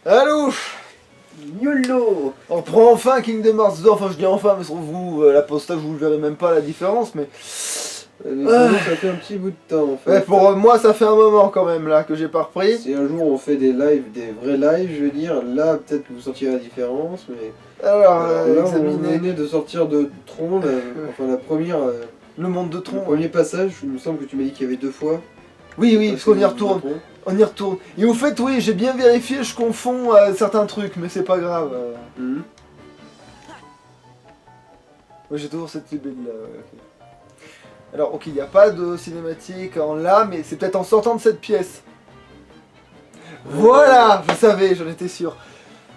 Allô. YOLO. On prend enfin Kingdom Hearts 2, enfin je dis enfin, mais sur vous, la posta, vous ne verrez même pas la différence, mais... Ça fait un petit bout de temps en fait. Ouais, pour moi ça fait un moment quand même là que j'ai pas repris. Si un jour on fait des lives, des vrais lives, je veux dire, là peut-être que vous sentirez la différence, mais... Alors, là on examiner venait de sortir de Tron, enfin la première... le monde de le Tron. premier passage, il me semble que tu m'as dit qu'il y avait 2 fois. Oui, oui, parce qu'on y le retourne. Tron. On y retourne. Et au fait, oui, j'ai bien vérifié, je confonds certains trucs, mais c'est pas grave. Mhm. Ouais, j'ai toujours cette libelle là, ouais, ok. Alors, ok, il n'y a pas de cinématique en là, mais c'est peut-être en sortant de cette pièce. Voilà, je savais, j'en étais sûr.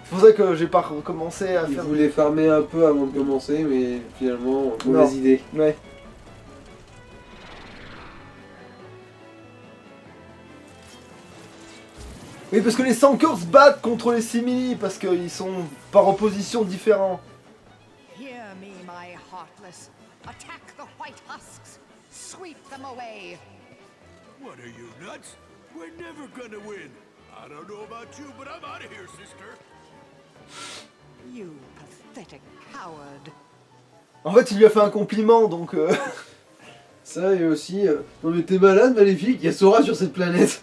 C'est pour ça que j'ai pas recommencé à Il faire... voulait farmer un peu avant de commencer, mais finalement, Non. mauvaise idée. Ouais. Oui, parce que les Sankers se battent contre les Simili, parce qu'ils sont par opposition différents. Hear me, my heartless. Attack the white husks. Sweep them away. What are you, nuts? We're never gonna win. I don't know about you, but I'm out of here, sister. You pathetic coward. En fait, il lui a fait un compliment, donc... Ça et aussi... Non mais t'es malade, Maléfique, il y a Sora sur cette planète.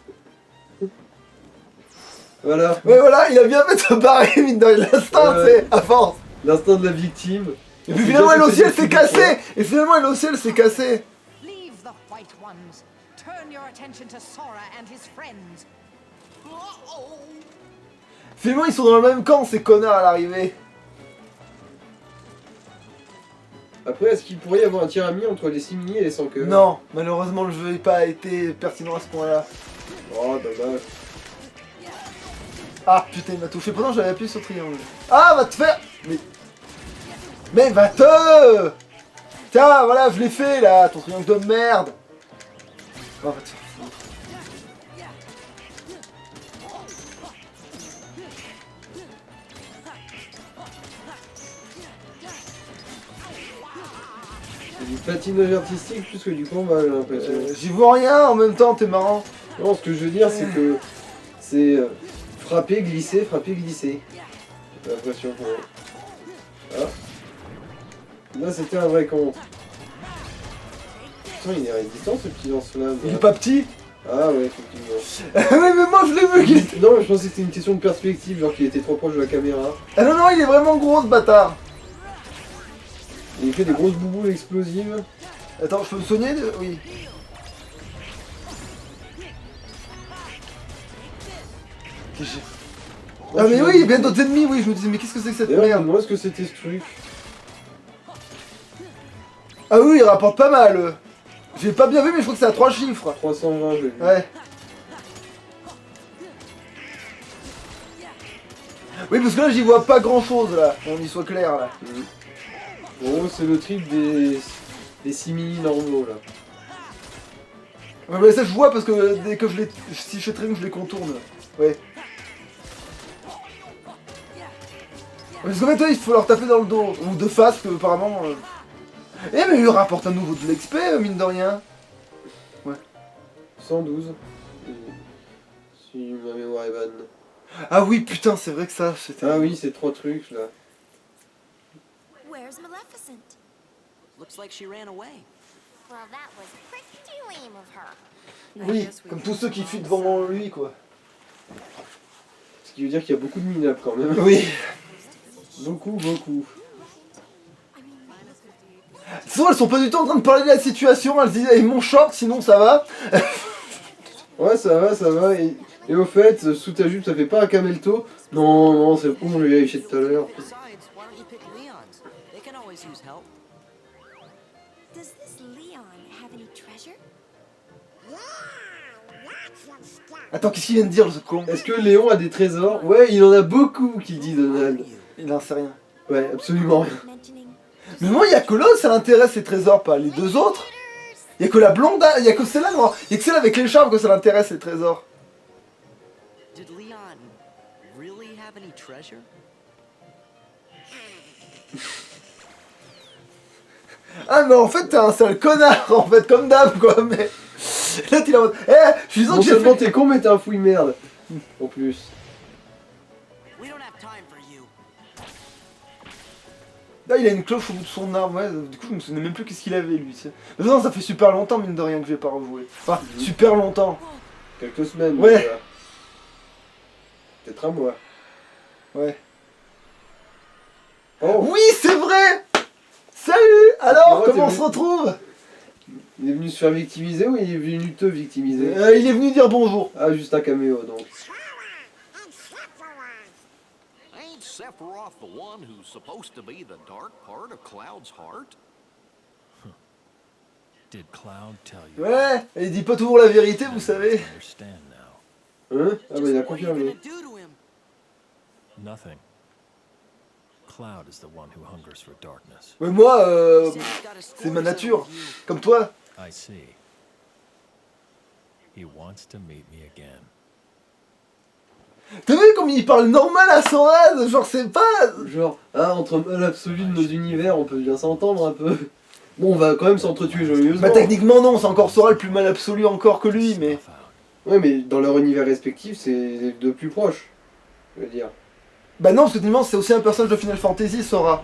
Voilà. Ouais, voilà, il a bien fait de se barrer, mine de rien, l'instinct, tu sais, à force. L'instinct de la victime. Et puis finalement, elle aussi, elle s'est cassée. Et finalement, elle aussi, elle s'est cassée. Leave the white ones. Turn your attention to Sora and his friends. Uh-oh. Finalement, ils sont dans le même camp, ces connards, à l'arrivée. Après, est-ce qu'il pourrait y avoir un tirami entre les Simini et les Sankers? Non, malheureusement, le jeu n'a pas été pertinent à ce point-là. Oh, dommage. Ah, putain, il m'a touché. Pourtant, j'avais appuyé sur triangle. Ah, va te faire... Mais va te... Tiens, voilà, je l'ai fait, là, ton triangle de merde. Oh, va te faire foutre. C'est du patinage artistique plus que du combat, j'ai l'impression. J'y vois rien, en même temps, t'es marrant. Non, ce que je veux dire, c'est que... C'est... frapper, glisser, j'ai l'impression pour moi. Ah. Là, c'était un vrai contre. Putain, il est résistant, ce petit lance-flamme. Il est pas petit. Ah ouais, effectivement. Mais moi, je l'ai vu qu'il était... Non, mais je pensais que c'était une question de perspective, genre qu'il était trop proche de la caméra. Ah non, non, il est vraiment gros, ce bâtard. Et il fait des grosses bouboules explosives. Attends, je peux me soigner de... Oui. Ah mais oui, il y a bien d'autres ennemis, oui, je me disais, mais qu'est-ce que c'est que cette D'ailleurs, merde? moi, est-ce que c'était ce truc? Ah oui, il rapporte pas mal. J'ai pas bien vu, mais je crois que c'est à 3 chiffres. 320, j'ai vu. Ouais. Oui, parce que là, j'y vois pas grand-chose, là. On y soit clair, là. Bon, c'est le trip des simili normaux, là. Ouais, mais ça, je vois, parce que dès que je les... Si je fais très bien, je les contourne. Ouais. Parce qu'en fait, il faut leur taper dans le dos. Ou de face, que apparemment... Eh, mais il rapporte à nouveau de l'XP, mine de rien. 112. Si ma mémoire est bonne. Ah oui, putain, c'est vrai que ça, c'était... Ah oui, c'est 3 trucs, là. Where's Maleficent? Looks like she ran away. Well, that was pretty lame of her. Oui, comme tous ceux qui fuient devant lui, quoi. Ce qui veut dire qu'il y a beaucoup de minables, quand même. Oui. Beaucoup. Sinon, elles sont pas du tout en train de parler de la situation, elles se disent, hey, mon short, sinon ça va. Ouais, ça va. Et au fait, sous ta jupe, ça fait pas un camelto? Non, c'est bon, je l'ai vérifié tout à l'heure. Besides, why don't you pick Leon's? They can always use help. Does this Leon have any treasure? Attends, qu'est-ce qu'il vient de dire, ce con? Est-ce que Léon a des trésors? Ouais, il en a beaucoup, qu'il dit Donald. Il n'en sait rien. Ouais, absolument rien. Mentioning Mais moi, il y a que l'autre, ça l'intéresse, ces trésors, pas les deux autres. Il y a que la blonde, il y a que celle-là, non. Il y a que celle avec l'écharpe que ça l'intéresse, les trésors. Did Leon really have any treasure? Ah, mais en fait, t'es un sale connard, en fait, comme d'hab, quoi, mais... Là, t'es en mode... Eh, je suis sûr Non que j'ai seulement fait... t'es con, mais t'es un fouille merde. En plus. We don't have time for you. Là, il a une cloche au bout de son arme, ouais, du coup, je me souviens même plus qu'est-ce qu'il avait, lui, tu sais. Mais non, ça fait super longtemps, mine de rien, que j'ai pas rejoué. Enfin, super longtemps. Quelques semaines. Ouais. Voilà. Peut-être un mois. Ouais. Oh, Oui, c'est vrai. Salut. Alors, Ouais, comment on t'es se retrouve? il est venu se faire victimiser ou il est venu te victimiser? Il est venu dire bonjour. Ah, juste un caméo donc. Ain't Sephiroth the one who's supposed to be the dark part of Cloud's heart? Did Cloud tell you? Ouais, il dit pas toujours la vérité, vous savez. I understand now. Hein? Ah bah il a What are you gonna confirmé. do to him? Nothing. Cloud is the one who hungers for darkness. Mais moi, Said he's got a c'est score ma settled nature. with you. Comme toi. I see. He wants to meet me again. T'as vu comme il parle normal à Sora? Genre, c'est pas... Genre, ah, entre mal absolu de nos univers, on peut bien s'entendre un peu. Bon, on va quand même s'entretuer joyeusement. Bah techniquement non, c'est encore Sora le plus mal absolu encore que lui, mais... Stuff out. Ouais, mais dans leur univers respectif, c'est de plus proche. Je veux dire. Bah non, parce que techniquement c'est aussi un personnage de Final Fantasy, Sora.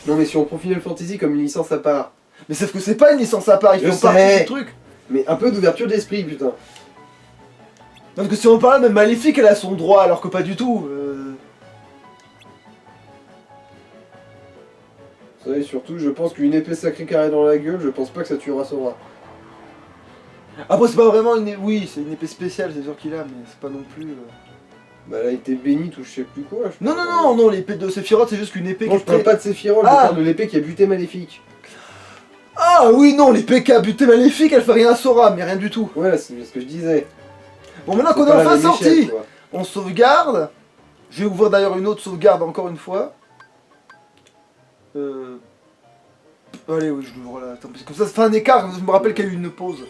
Non, mais si on prend Final Fantasy comme une licence à part. Mais sauf que c'est pas une licence à part, il Je faut partie sais. du truc. Mais un peu d'ouverture d'esprit, putain. Parce que si on parle même Maléfique, elle a son droit, alors que pas du tout. Vous savez, surtout, je pense qu'une épée sacrée carrée dans la gueule, je pense pas que ça tuera Sora. Après c'est pas vraiment une... Oui, c'est une épée spéciale, c'est sûr qu'il a, mais c'est pas non plus... Bah, elle a été bénite ou je sais plus quoi. Non, non, non, non, l'épée de Sephiroth, c'est juste qu'une épée Non, qui je parle est... pas de Sephiroth, je Ah. parle de l'épée qui a buté Maléfique. Ah oui, non, l'épée qui a buté Maléfique, elle fait rien à Sora, mais rien du tout. Ouais, c'est ce que je disais. Bon, maintenant C'est qu'on est pas la enfin même échelle, sorti, quoi. on sauvegarde. Je vais ouvrir d'ailleurs une autre sauvegarde encore une fois. Allez, oui, je l'ouvre là. Attends, parce que comme ça fait un écart, je me rappelle qu'il y a eu une pause.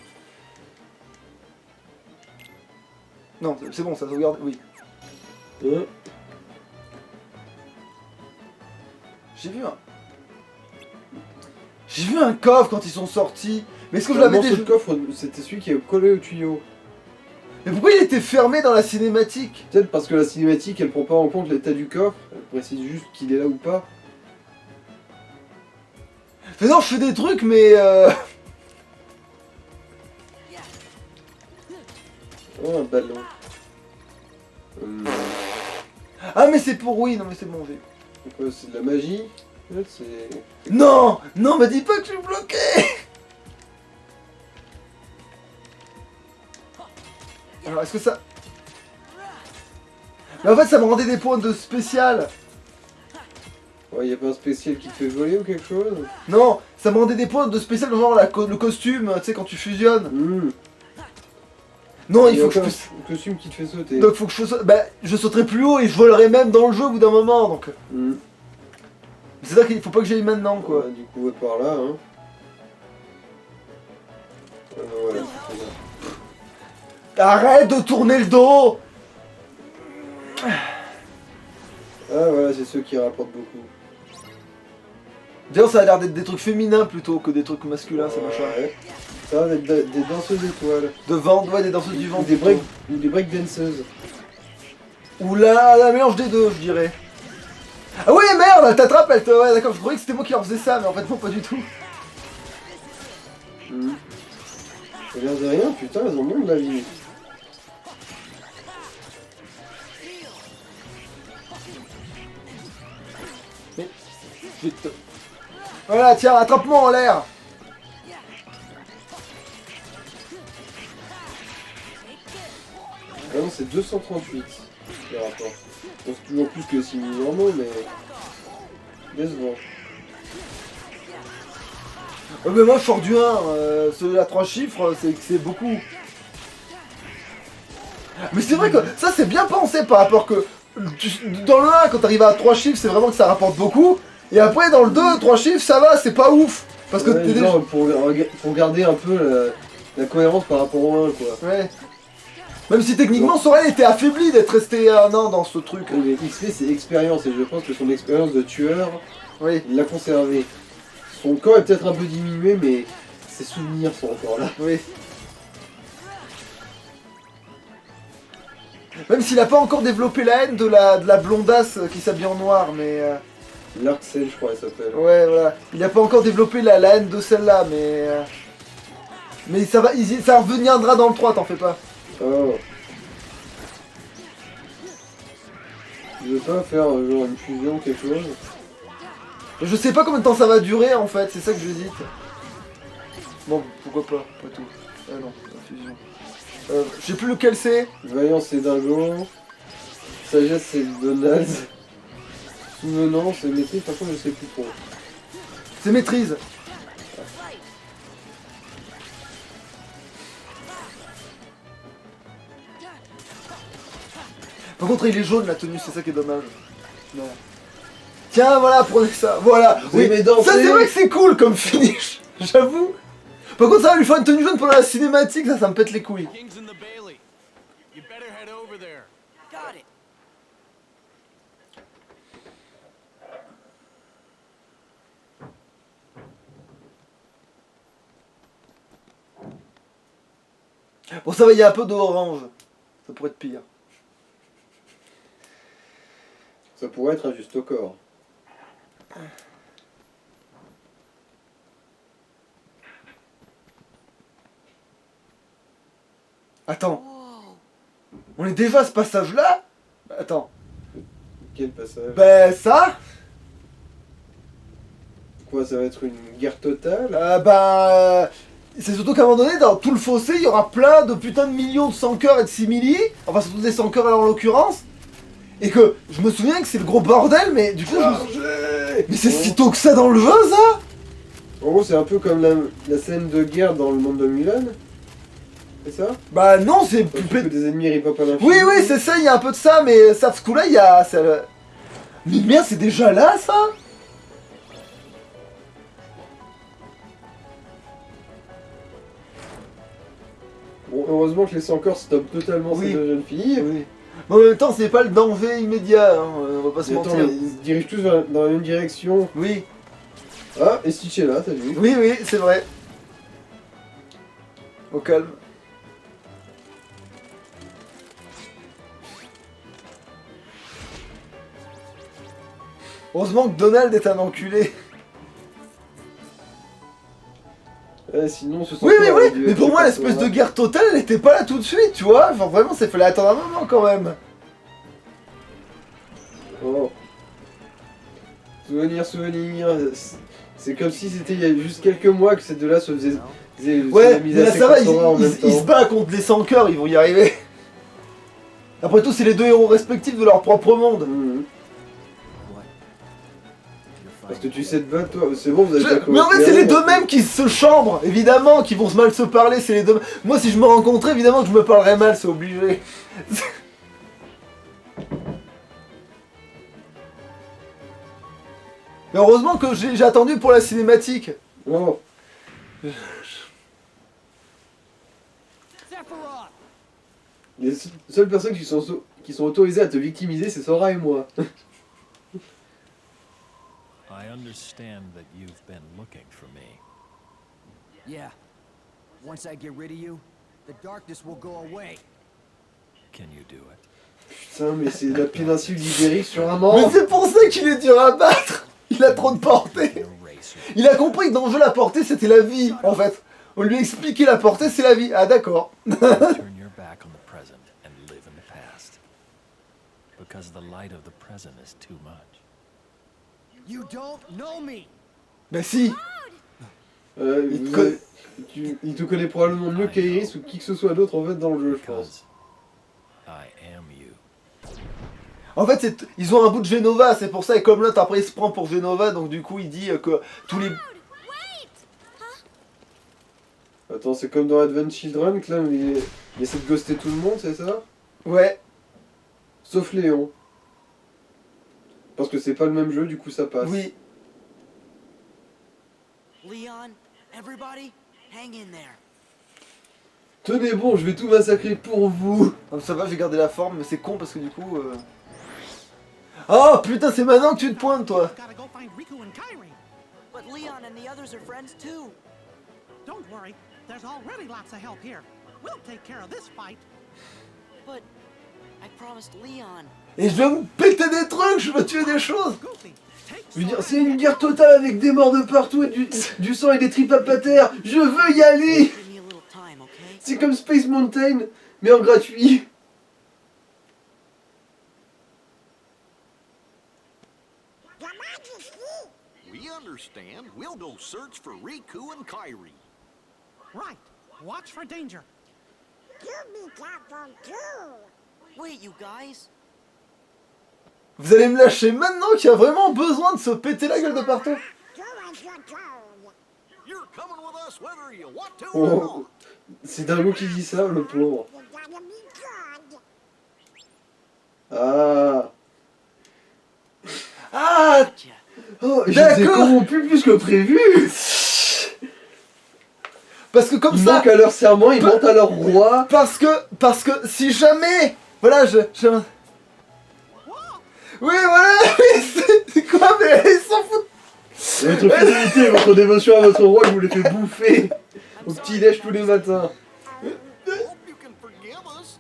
Non, c'est bon, ça sauvegarde, oui. Hein? J'ai vu un coffre quand ils sont sortis. Mais est-ce que je l'avais Normalement, déjà... ce coffre, c'était celui qui est collé au tuyau. Mais pourquoi il était fermé dans la cinématique? Peut-être parce que la cinématique, elle prend pas en compte l'état du coffre, elle précise juste qu'il est là ou pas. Mais non, je fais des trucs, mais... Oh, un ballon. Ah, mais c'est pour... Oui, non, mais c'est bon, j'ai... Quoi, c'est de la magie? Ouais, c'est... Non! Non, me dis pas que je suis bloqué! Alors, est-ce que ça... Mais en fait, ça me rendait des points de spécial. Ouais, y a pas un spécial qui te fait voler ou quelque chose? Non, ça me rendait des points de spécial, genre le costume, tu sais, quand tu fusionnes. Non, il faut que je puisse... un costume qui te fait sauter. Donc, faut que je saute... Bah, je sauterai plus haut et je volerai même dans le jeu au bout d'un moment, donc... C'est ça qu'il faut pas que j'aille maintenant, quoi. Ouais, du coup, ouais, par là, hein. Voilà, c'est ça. Arrête de tourner le dos! Ah, voilà, c'est ceux qui rapportent beaucoup. D'ailleurs, ça a l'air d'être des trucs féminins plutôt que des trucs masculins, ces machins. Ouais. Ça va être des danseuses étoiles. De vent, ouais, des danseuses du vent. Ou des plutôt. break danseuses. Ou la mélange des deux, je dirais. Ah ouais, merde, elle t'attrape, elle te... Ouais, d'accord, je croyais que c'était moi qui leur faisais ça, mais en fait, non, pas du tout. Ça a l'air de rien, putain, elles en ont de la vie. Vite. Voilà, tiens, attrape-moi en l'air. Ah non, c'est 238, le rapport. Bon, c'est toujours plus que 6 000 normaux, mais... décevant. Ouais, mais moi, je sors du 1. Celui à 3 chiffres, c'est beaucoup. Mais c'est vrai que ça, c'est bien pensé par rapport que... Dans le 1, quand t'arrives à 3 chiffres, c'est vraiment que ça rapporte beaucoup. Et après, dans le 2, 3 chiffres, ça va, c'est pas ouf. Parce que Ouais, t'es genre, pour garder un peu la cohérence par rapport au 1, quoi. Ouais. Même si techniquement, Sorel était affaibli d'être resté un an dans ce truc. Oui, mais XP, c'est expérience, et je pense que son expérience de tueur, Oui. il l'a conservé. Son corps est peut-être un peu diminué, mais ses souvenirs sont encore là. Oui. Même s'il a pas encore développé la haine de la blondasse qui s'habille en noir, mais... Larksen, je crois, elle s'appelle. Ouais, voilà. Il a pas encore développé la haine de celle-là, mais... Mais ça va, ça reviendra dans le 3, t'en fais pas. Oh. Je veux pas faire genre une fusion ou quelque chose. Je sais pas combien de temps ça va durer, en fait, c'est ça que j'hésite. Bon, pourquoi pas, pas tout. Ah non, la fusion. Je sais plus lequel c'est. Vaillant, c'est Dingo. Sagesse, c'est Donald. Souvenant, c'est Maîtrise, par contre, je sais plus trop. C'est maîtrise. Par contre, il est jaune la tenue, c'est ça qui est dommage. Non. Tiens, voilà, prenez ça. Voilà. Vous aimez danser. Ça, c'est vrai que c'est cool comme finish. J'avoue. Par contre, ça va lui faire une tenue jaune pendant la cinématique, ça me pète les couilles. King's in the Bailey. You better head over there. Got it. Bon, ça va, il y a un peu d'orange. Ça pourrait être pire. Ça pourrait être un juste au corps. Attends. On est déjà à ce passage-là? Attends. Quel passage? Ben, ça? Quoi, ça va être une guerre totale? C'est surtout qu'à un moment donné, dans tout le fossé, il y aura plein de putain de millions de sans-cœurs et de simili. Enfin, surtout des sans-cœurs en l'occurrence. Et que je me souviens que c'est le gros bordel, mais du coup, mais c'est si tôt que ça dans le jeu, ça? En gros, c'est un peu comme la scène de guerre dans le monde de Mulan. C'est ça? Bah non, c'est Quand tu peux des ennemis rip-hop à l'infini. Oui, oui, c'est ça, il y a un peu de ça, mais ça, ce coup-là, il y a... Mais merde, c'est déjà là, ça? Bon, heureusement que les sans-corps stoppent totalement Oui. ces deux jeunes filles. Oui. Mais en même temps, c'est pas le danger immédiat, hein, on va pas se Mais attends, mentir. mais ils se dirigent tous dans la même direction. Oui, Ah, et Stitch est là, t'as vu? oui, oui, c'est vrai. Au calme. Heureusement que Donald est un enculé. Sinon, ce Oui, mais sans-corps oui, aurait dû mais être pour moi, le l'espèce de personnage. guerre totale, elle était pas là tout de suite, tu vois. Genre vraiment, ça fallait attendre un moment quand même. Oh. Souvenir, souvenir. C'est comme si c'était il y a juste quelques mois que ces deux-là se faisaient Ouais, mais là ça va, en même ils se temps. battent contre les sans cœurs, ils vont y arriver. Après tout, c'est les deux héros respectifs de leur propre monde. Mhm. Parce que tu sais te battre, toi. C'est bon, vous avez déjà Mais en fait, c'est les deux hein. mêmes qui se chambrent, évidemment, qui vont mal se parler, c'est les deux. Moi, si je me rencontrais, évidemment que je me parlerais mal, c'est obligé. Mais heureusement que j'ai attendu pour la cinématique. Oh. Sephiroth! Les seules personnes qui sont autorisées à te victimiser, c'est Sora et moi. I understand that you've been looking for me. Yeah. Once I get rid of you, the darkness will go away. Can you do it? Putain, mais c'est la péninsule ibérique sur un Mais mort. c'est pour ça qu'il est dur à battre. Il a trop de portée. Eraser. Il a compris que dans le jeu, la portée, c'était la vie, en fait. On lui a expliqué la portée, c'est la vie. Ah, d'accord. Turn your back on the present and live in the past. Because the light of the present is too much. You don't know me! Mais si. Il te connaît. Il te connaît probablement mieux qu'Iris ou qui que ce soit d'autre en fait dans le jeu, je pense. Because I am you. En fait, ils ont un bout de Genova, c'est pour ça. Et comme l'autre, après, il se prend pour Genova, donc du coup, il dit que tous les... Attends, c'est comme dans Advent Children que là, il essaie de ghoster tout le monde, c'est ça? Ouais. Sauf Léon. Parce que c'est pas le même jeu, du coup ça passe. Oui. Leon, everybody, hang in there. Tenez bon, je vais tout massacrer pour vous. Donc ça va, j'ai gardé la forme, mais c'est con parce que du coup... Oh putain, c'est maintenant que tu te pointes, toi. Gotta go find Riku and Kairi. But Leon and the others are friends too. Don't worry, there's already lots of help here. We'll take care of this fight. But I promised Leon. Et je veux me péter des trucs, je veux tuer des choses. Goofy, take Je veux dire, Sora c'est une guerre totale avec des morts de partout et du sang et des tripes à terre. Je veux y aller. Give me a little time, okay? C'est comme Space Mountain, mais en gratuit. We understand. We'll go search for Riku and Kairi. Right. Watch for danger. Wait, you guys. Vous allez me lâcher maintenant qu'il y a vraiment besoin de se péter la gueule de partout? You're coming with us whether you want to or Oh, not. c'est Dingo qui dit ça, le pauvre. Ah. Ah, Tiens. Oh, je les ai D'accord. corrompus plus que prévu. parce que comme Ils ça, manquent à leur serment, ils mentent à leur roi. parce que si jamais, voilà, oui, voilà, oui, c'est quoi, mais ils s'en foutent. Et votre fidélité et votre dévotion à votre roi, je vous les fais bouffer au petit-déj tous les matins. Hope you can forgive us.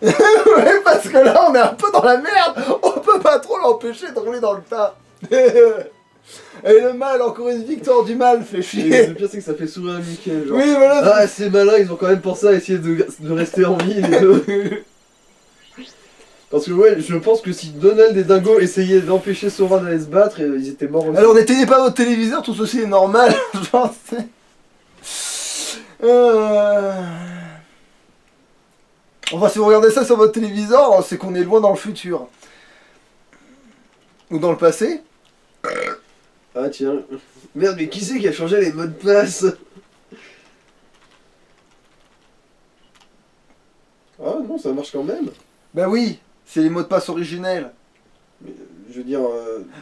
Ouais, parce que là, on est un peu dans la merde. On peut pas trop l'empêcher de rouler dans le tas. Et le mal, encore une victoire du mal, fait Et chier. le pire, c'est que ça fait sourire Mickey. Genre. Oui, voilà. Ah, c'est malin, ils ont quand même pensé à essayer de rester en vie, les deux. Parce que, ouais, je pense que si Donald et Dingo essayaient d'empêcher Sora d'aller se battre, ils étaient morts aussi. Alors, n'éteignez pas votre téléviseur, tout ceci est normal. Genre, c'est... Enfin, si vous regardez ça sur votre téléviseur, c'est qu'on est loin dans le futur. Ou dans le passé. Ah, tiens. Merde, mais qui c'est qui a changé les mots de passe? Ah, non, ça marche quand même. Bah oui, c'est les mots de passe originels. Mais, je veux dire...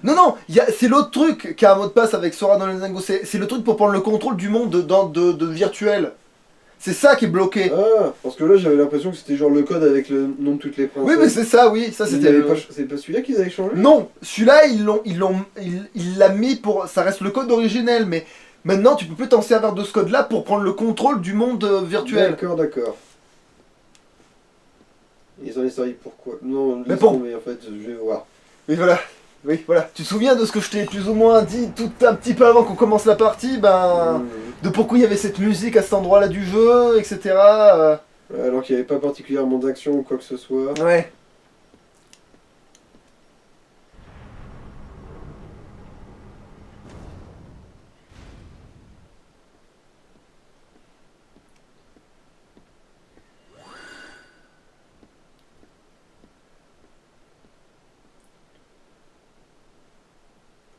Non, non, c'est l'autre truc qui a un mot de passe avec Sora dans les Dingo. C'est le truc pour prendre le contrôle du monde de virtuel. C'est ça qui est bloqué. Ah, parce que là, j'avais l'impression que c'était genre le code avec le nom de toutes les princesses. Oui, mais c'est ça, oui. Ça, Il y c'était. avait pas... C'est pas celui-là qu'ils avaient changé? Non, celui-là, il l'a mis pour. Ça reste le code originel, mais maintenant, tu peux plus t'en servir de ce code-là pour prendre le contrôle du monde virtuel. D'accord, d'accord. Ils en ont servi pourquoi? Non, Mais laisse bon. tomber, en fait, je vais voir. Oui, voilà. Oui, voilà. Tu te souviens de ce que je t'ai plus ou moins dit tout un petit peu avant qu'on commence la partie, de pourquoi il y avait cette musique à cet endroit-là du jeu, etc. Alors qu'il n'y avait pas particulièrement d'action ou quoi que ce soit. Ouais.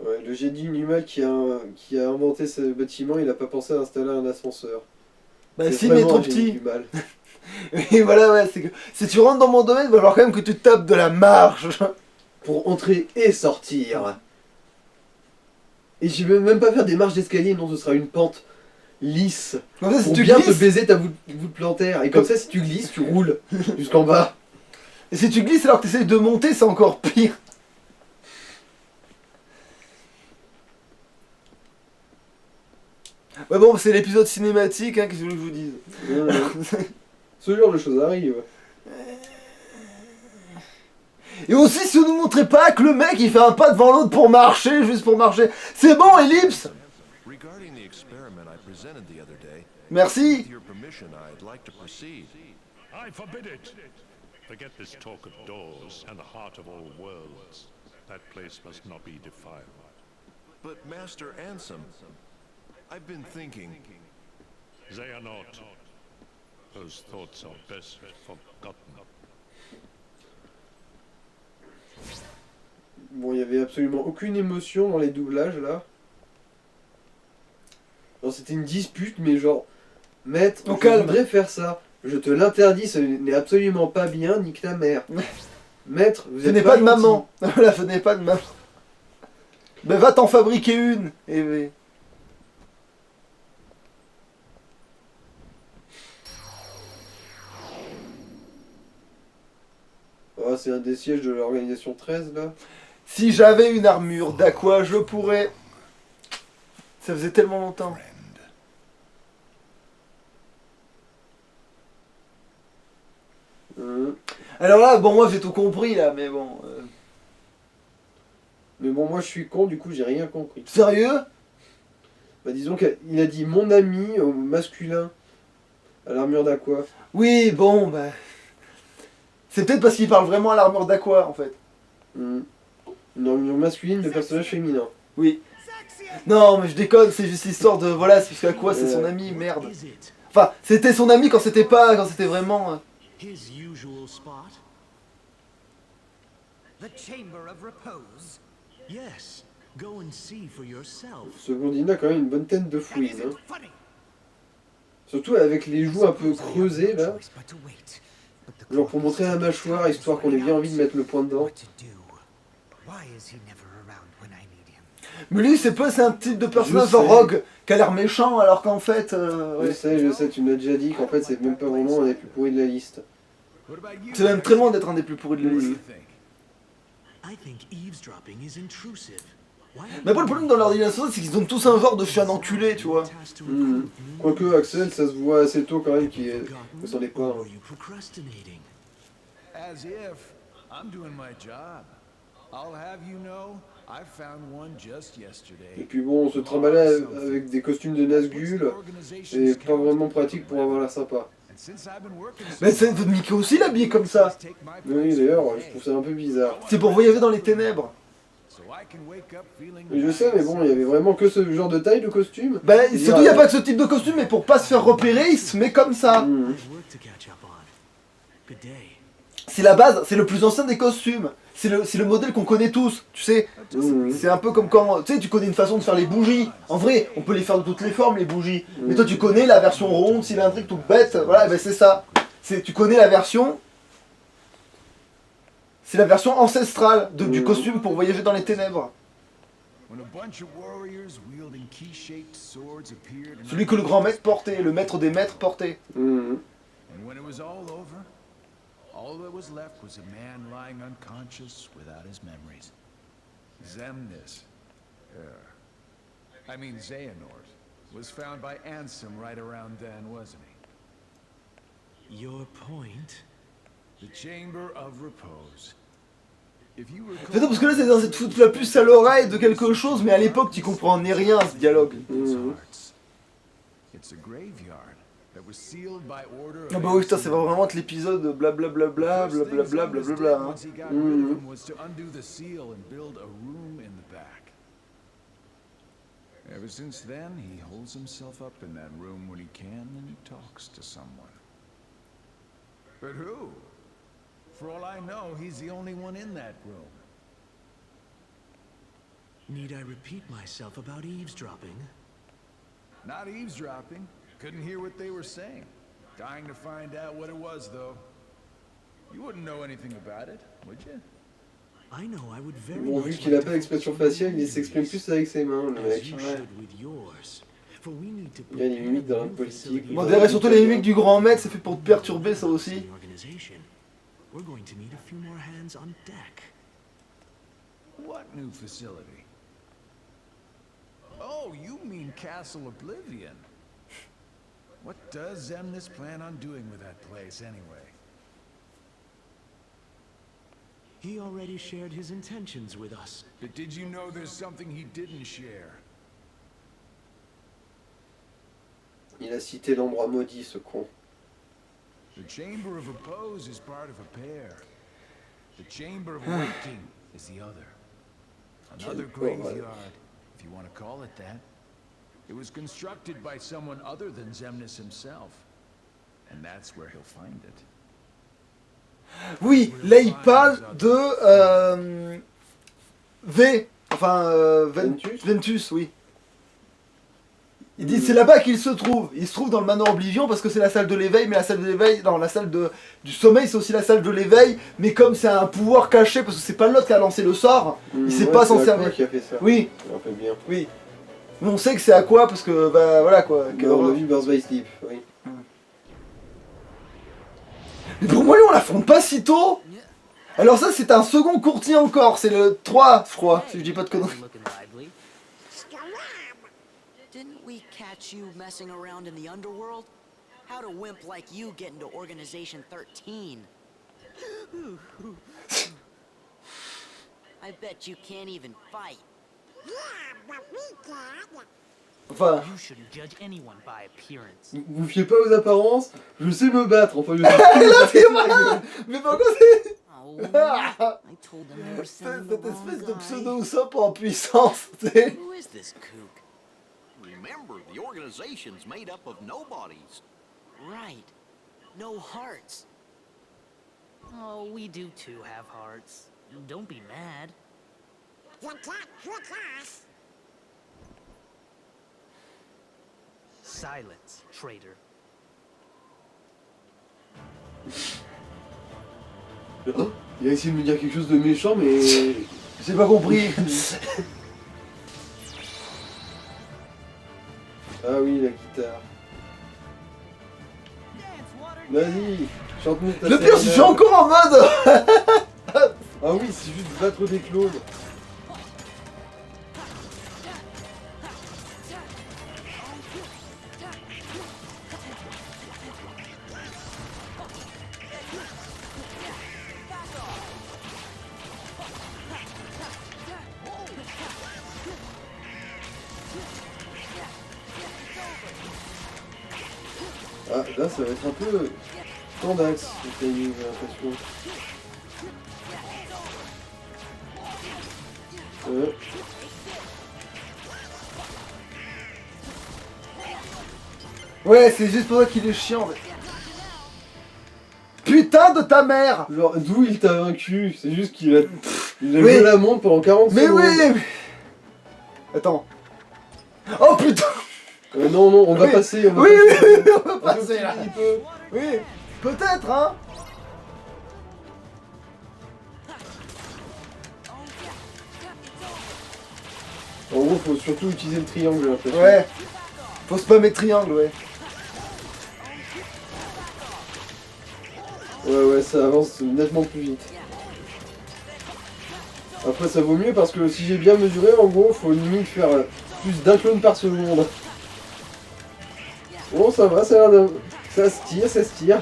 Ouais, le génie Numa qui a inventé ce bâtiment, il a pas pensé à installer un ascenseur. Bah C'est si, mais vraiment trop un génie petit. du mal. Et voilà, ouais, c'est que si tu rentres dans mon domaine, il va falloir quand même que tu tapes de la marge. Pour entrer et sortir. Et je vais même pas faire des marches d'escalier, non, ce sera une pente lisse. Comme ça, si Pour tu bien glisses, te baiser ta voûte plantaire. Et comme ça, si tu glisses, tu roules jusqu'en bas. et si tu glisses alors que tu essayes de monter, c'est encore pire. Ouais bon, c'est l'épisode cinématique, hein, qu'est-ce que je vous dise. Ce genre de choses arrivent. Et aussi, si vous ne montrez pas que le mec il fait un pas devant l'autre pour marcher, juste pour marcher. C'est bon, Ellipse. Regarding the experiment I presented the other day, Merci. with your permission, I'd like to proceed. I forbid it. Forget this talk of doors and the heart of all worlds. That place must not be defiled. But Master Ansem, I've been thinking. They are not. Those thoughts are best forgotten. Bon, il y avait absolument aucune émotion dans les doublages là. Non, c'était une dispute, mais genre, maître, Au je calme. voudrais faire ça. Je te l'interdis, ce n'est absolument pas bien, nique ta mère. Maître, vous êtes Venez pas de gentil. maman. Voilà, venez pas de maman. Ben va t'en fabriquer une. Et... Oh, c'est un des sièges de l'organisation 13 là. Si j'avais une armure d'aqua, je pourrais. Ça faisait tellement longtemps. Alors là, bon, moi j'ai tout compris là, mais bon. Mais bon, moi je suis con, du coup j'ai rien compris. Sérieux? Bah disons qu'il a dit mon ami au masculin à l'armure d'Aqua. Oui, bon, bah. C'est peut-être parce qu'il parle vraiment à l'armure d'Aqua en fait. Une armure masculine de personnage féminin. Oui. Non, mais je déconne, c'est juste l'histoire de. Voilà, c'est parce qu'Aqua c'est son ami, merde. Enfin, c'était son ami quand c'était pas. Quand c'était vraiment. His usual spot? The Chamber of Repose? Yes, go and see for yourself. Ce blondine a quand même une bonne tête de fouine. That Hein. isn't funny. Surtout avec les joues un peu creusées là. Genre pour montrer la mâchoire, histoire qu'on ait bien envie de mettre le poing dedans. Why is he never around when I need him? Mais lui, c'est un type de personnage Je genre sais. rogue qui a l'air méchant alors qu'en fait. Je sais, tu me l'as déjà dit qu'en fait c'est même pas vraiment un des plus pourris de la liste. C'est même très loin d'être un des plus pourris de la liste. I think eavesdropping is intrusive. Mais après, le problème dans l'organisation, c'est qu'ils ont tous un genre de chien enculé, tu vois. Quoique Axel, ça se voit assez tôt quand même qu'il ne s'en est pas. Hein. Procrastinating. As if I'm doing my job. I'll have you know, I found one just yesterday. Et puis bon, on se trimballait avec des costumes de Nazgûl, et pas vraiment pratique pour avoir l'air sympa. Mais c'est Mickey aussi l'habillé comme ça. Oui, d'ailleurs, je trouve ça un peu bizarre. C'est pour voyager dans les ténèbres. Je sais, mais bon, il y avait vraiment que ce genre de taille de costume. Bah, surtout, il n'y a pas que ce type de costume, mais pour pas se faire repérer, il se met comme ça. C'est la base, c'est le plus ancien des costumes. C'est le modèle qu'on connaît tous, tu sais. C'est un peu comme quand, tu sais, tu connais une façon de faire les bougies. En vrai, on peut les faire de toutes les formes, les bougies. Mais toi, tu connais la version ronde, cylindrique, toute bête. Voilà, ben c'est ça. Tu connais la version... C'est la version ancestrale du costume pour voyager dans les ténèbres. Celui que le grand maître portait, le maître des maîtres portait. All that was left was a man lying unconscious without his memories. Xemnas, I mean Xehanort, was found by Ansem right around then, wasn't he? Your point? The Chamber of Repose. If you recall... C'est ça, parce que là, c'est dans cette foutre la puce à l'oreille de quelque chose, mais à l'époque, tu comprends ni rien à ce dialogue. It's a graveyard. Ah bah oui, putain, c'est vraiment l'épisode blablabla, blablabla, blablabla. Hein. Ever since then, he holds himself up in that room when he can and he talks to someone. But who? For all I know, he's the only one in that room. Need I repeat myself about eavesdropping? Not eavesdropping. Couldn't hear what they were saying. Dying to find out what it was, though. You wouldn't know anything about it, would you? I know I would very Bon, vu qu'il a pas d'expression faciale, il s'exprime plus avec ses mains, le mec. Il y a des mimiques dans la politique. Bon, derrière, surtout les mimiques du grand maître, c'est fait pour te perturber, ça aussi. We're going to need a few more hands on deck. What new facility? Oh, you mean Castle Oblivion. What does Xemnas plan on doing with that place, anyway? He already shared his intentions with us. But did you know there's something he didn't share? Il a cité l'endroit maudit, ce con. The Chamber of Repose is part of a pair. The Chamber of Waking is the other. Another graveyard, if you want to call it that. It was constructed by someone other than Xemnas himself. And that's where he'll find it. Oui, là il parle de Ventus, oui. Il dit c'est là-bas qu'il se trouve. Il se trouve dans le manoir Oblivion parce que c'est la salle de l'éveil, mais la salle de l'éveil, non, la salle du sommeil c'est aussi la salle de l'éveil, mais comme c'est un pouvoir caché parce que c'est pas l'autre qui a lancé le sort, il sait pas s'en servir. Qui a fait ça. Oui. On fait bien. Oui. Mais on sait que c'est à quoi parce que bah voilà quoi. On l'a vu Birds by Sleep, oui. Mais pour moi lui on l'affronte pas si tôt. Alors ça c'est un second courtier encore, c'est le 3 je crois, si je dis pas de conneries. Didn't we catch you messing around in the underworld? How'd a wimp like you get into Organization 13? I bet you can't even fight. Enfin, You shouldn't judge anyone by appearance. Vous vous fiez pas aux apparences, je sais me battre, enfin je sais mais pourquoi c'est... Oh, I told them they were Cette sending the wrong espèce de guy. pseudo-sop en puissance, tu sais. Who is this kook? Remember, the organization's made up of nobodies. Right. No hearts. Oh, we do too have hearts. Don't be mad. Silence, traitor. Oh, il a essayé de me dire quelque chose de méchant, mais... J'ai pas compris. Ah oui, la guitare. Vas-y, chante-nous ta Le pire, c'est que je suis encore en mode... Ah oui, c'est juste battre des clones. Ah, là, ça va être un peu... tendax, j'ai l'impression. Ouais, c'est juste pour ça qu'il est chiant. Mais... Putain de ta mère! Genre, d'où il t'a vaincu? C'est juste qu'il a... Il a Oui. joué la montre pendant 40 Mais secondes. oui mais... Attends. Oh putain! Non, non, on va Oui. passer, on va Oui, passer. oui, on va Un passer petit là. peu. Oui, peut-être, hein? En gros, faut surtout utiliser le triangle, j'ai l'impression. Ouais. Faut spammer triangle, ouais. Ouais, ça avance nettement plus vite. Après, ça vaut mieux parce que si j'ai bien mesuré, en gros, faut limite faire plus d'un clone par seconde. Bon, ça va, ça a l'air de... Ça se tire, ça se tire.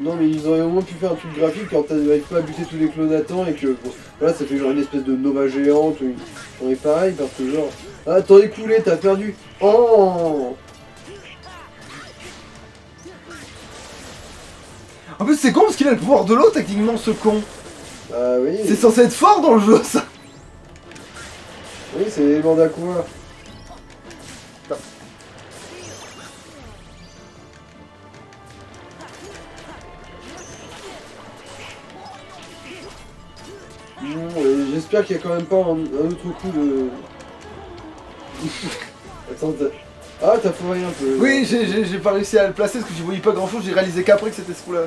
Non mais ils auraient au moins pu faire un truc graphique quand t'arrives pas à buter tous les clones à temps et que bon, voilà, ça fait genre une espèce de Nova géante ou on est pareil parce que genre ah t'en es coulé, t'as perdu. Oh. En plus c'est con parce qu'il a le pouvoir de l'eau techniquement ce con. Ah oui. C'est censé être fort dans le jeu ça. Oui c'est l'élément d'aqua. J'espère qu'il y a quand même pas un autre coup de... Attends, ah t'as foiré un peu. Oui, j'ai pas réussi à le placer parce que j'y voyais pas grand chose, j'ai réalisé qu'après que c'était ce coup là.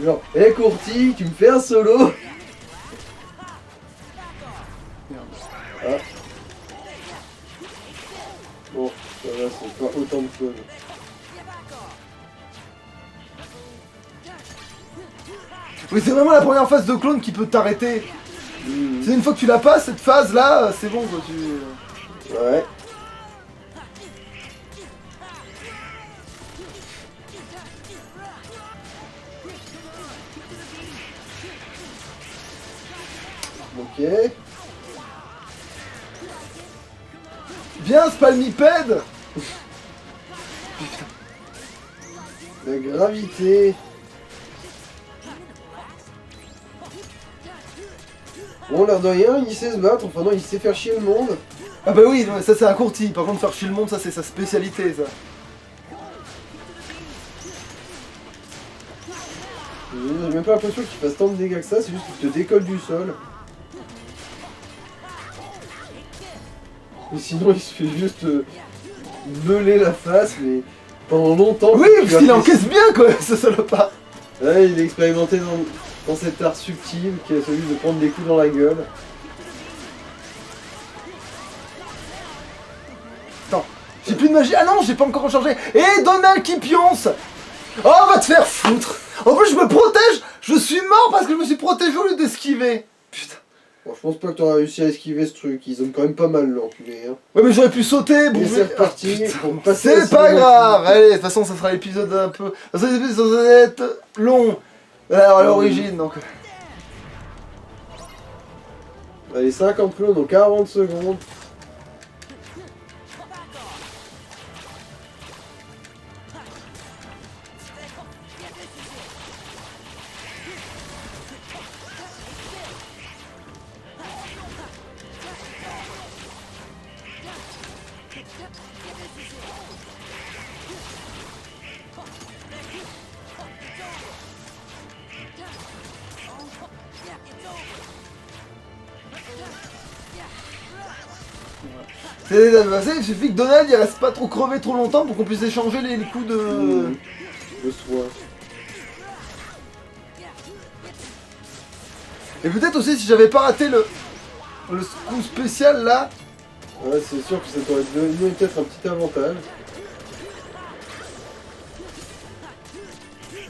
Genre, hé Courti, tu me fais un solo. Ah. Bon, ça va, c'est pas autant de clones. Oui, c'est vraiment la première phase de clone qui peut t'arrêter. C'est une fois que tu la passes, cette phase là, c'est bon quoi, tu... Ouais. Ok. Bien, Spalmipède. La gravité. Bon, l'air de rien, il sait se battre, enfin non, il sait faire chier le monde. Ah bah oui, ça c'est un courti, par contre faire chier le monde, ça c'est sa spécialité ça. J'ai même pas l'impression qu'il fasse tant de dégâts que ça, c'est juste qu'il te décolle du sol. Et sinon il se fait juste meuler la face, mais pendant longtemps... Oui, parce qu'il encaisse bien quoi, ce salopard. Ouais, il est expérimenté dans cet art subtil qui est celui de prendre des coups dans la gueule. Attends, j'ai plus de magie. Ah non, j'ai pas encore rechargé. Et Donald qui pionce. Oh, va te faire foutre. En plus, je me protège. Je suis mort parce que je me suis protégé au lieu d'esquiver. Putain. Bon, je pense pas que t'auras réussi à esquiver ce truc. Ils ont quand même pas mal l'enculé. Hein. Ouais, mais j'aurais pu sauter. Bon, Et c'est reparti. Pour me passer c'est la pas cinématique. grave. Allez, de toute façon, ça sera l'épisode un peu. De toute façon, les épisodes sont être longs. Alors, à l'origine, donc. Allez, 50 clones dans 40 secondes. Il suffit que Donald il reste pas trop crevé trop longtemps pour qu'on puisse échanger les coups de... De soin. Et peut-être aussi si j'avais pas raté le coup spécial là. Ouais, c'est sûr que ça t'aurait donné peut-être un petit avantage.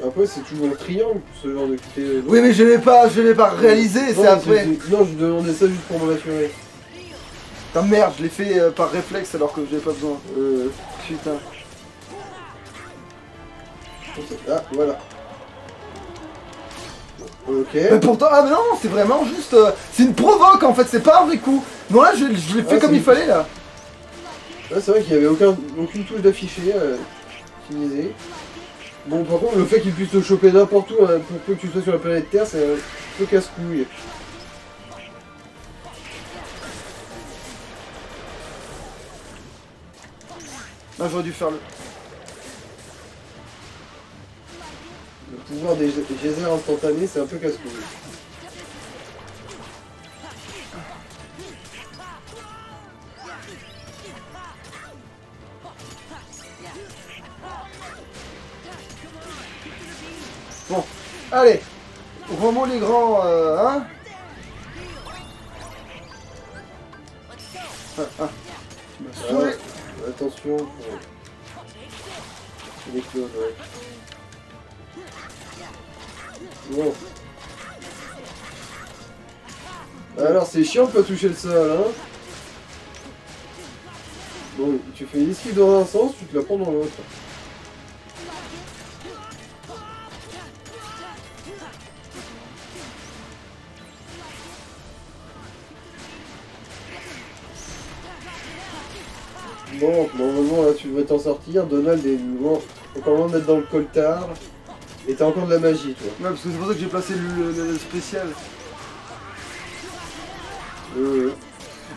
Après, c'est toujours un triangle, ce genre de côté. Oui, mais je l'ai pas réalisé, c'est après. Non, je demandais ça juste pour me rassurer. Putain, merde, je l'ai fait par réflexe alors que j'avais pas besoin. Putain. Ah, voilà. Ok. Mais pourtant, ah mais non, c'est vraiment juste... c'est une provoque en fait, c'est pas un vrai coup. Non là, je l'ai fait comme il fallait là. Là, c'est vrai qu'il y avait aucune touche d'affiché utilisée. Bon, par contre, le fait qu'il puisse te choper n'importe où, hein, pour peu que tu sois sur la planète Terre, c'est un peu casse-couille. Ah, j'aurais dû faire le... Le pouvoir des geysers instantanés, c'est un peu casse-couille. Bon, allez. Vraiment les grands, hein. Tu m'as saoulé. Attention pour les clones, ouais. Bon. Alors c'est chiant de pas toucher le sol, hein. Bon, tu fais une esquive dans un sens, tu te la prends dans l'autre. Bon, normalement là tu devrais t'en sortir. Donald est encore loin d'être dans le coltard. Et t'as encore de la magie, toi. Ouais, parce que c'est pour ça que j'ai placé le spécial.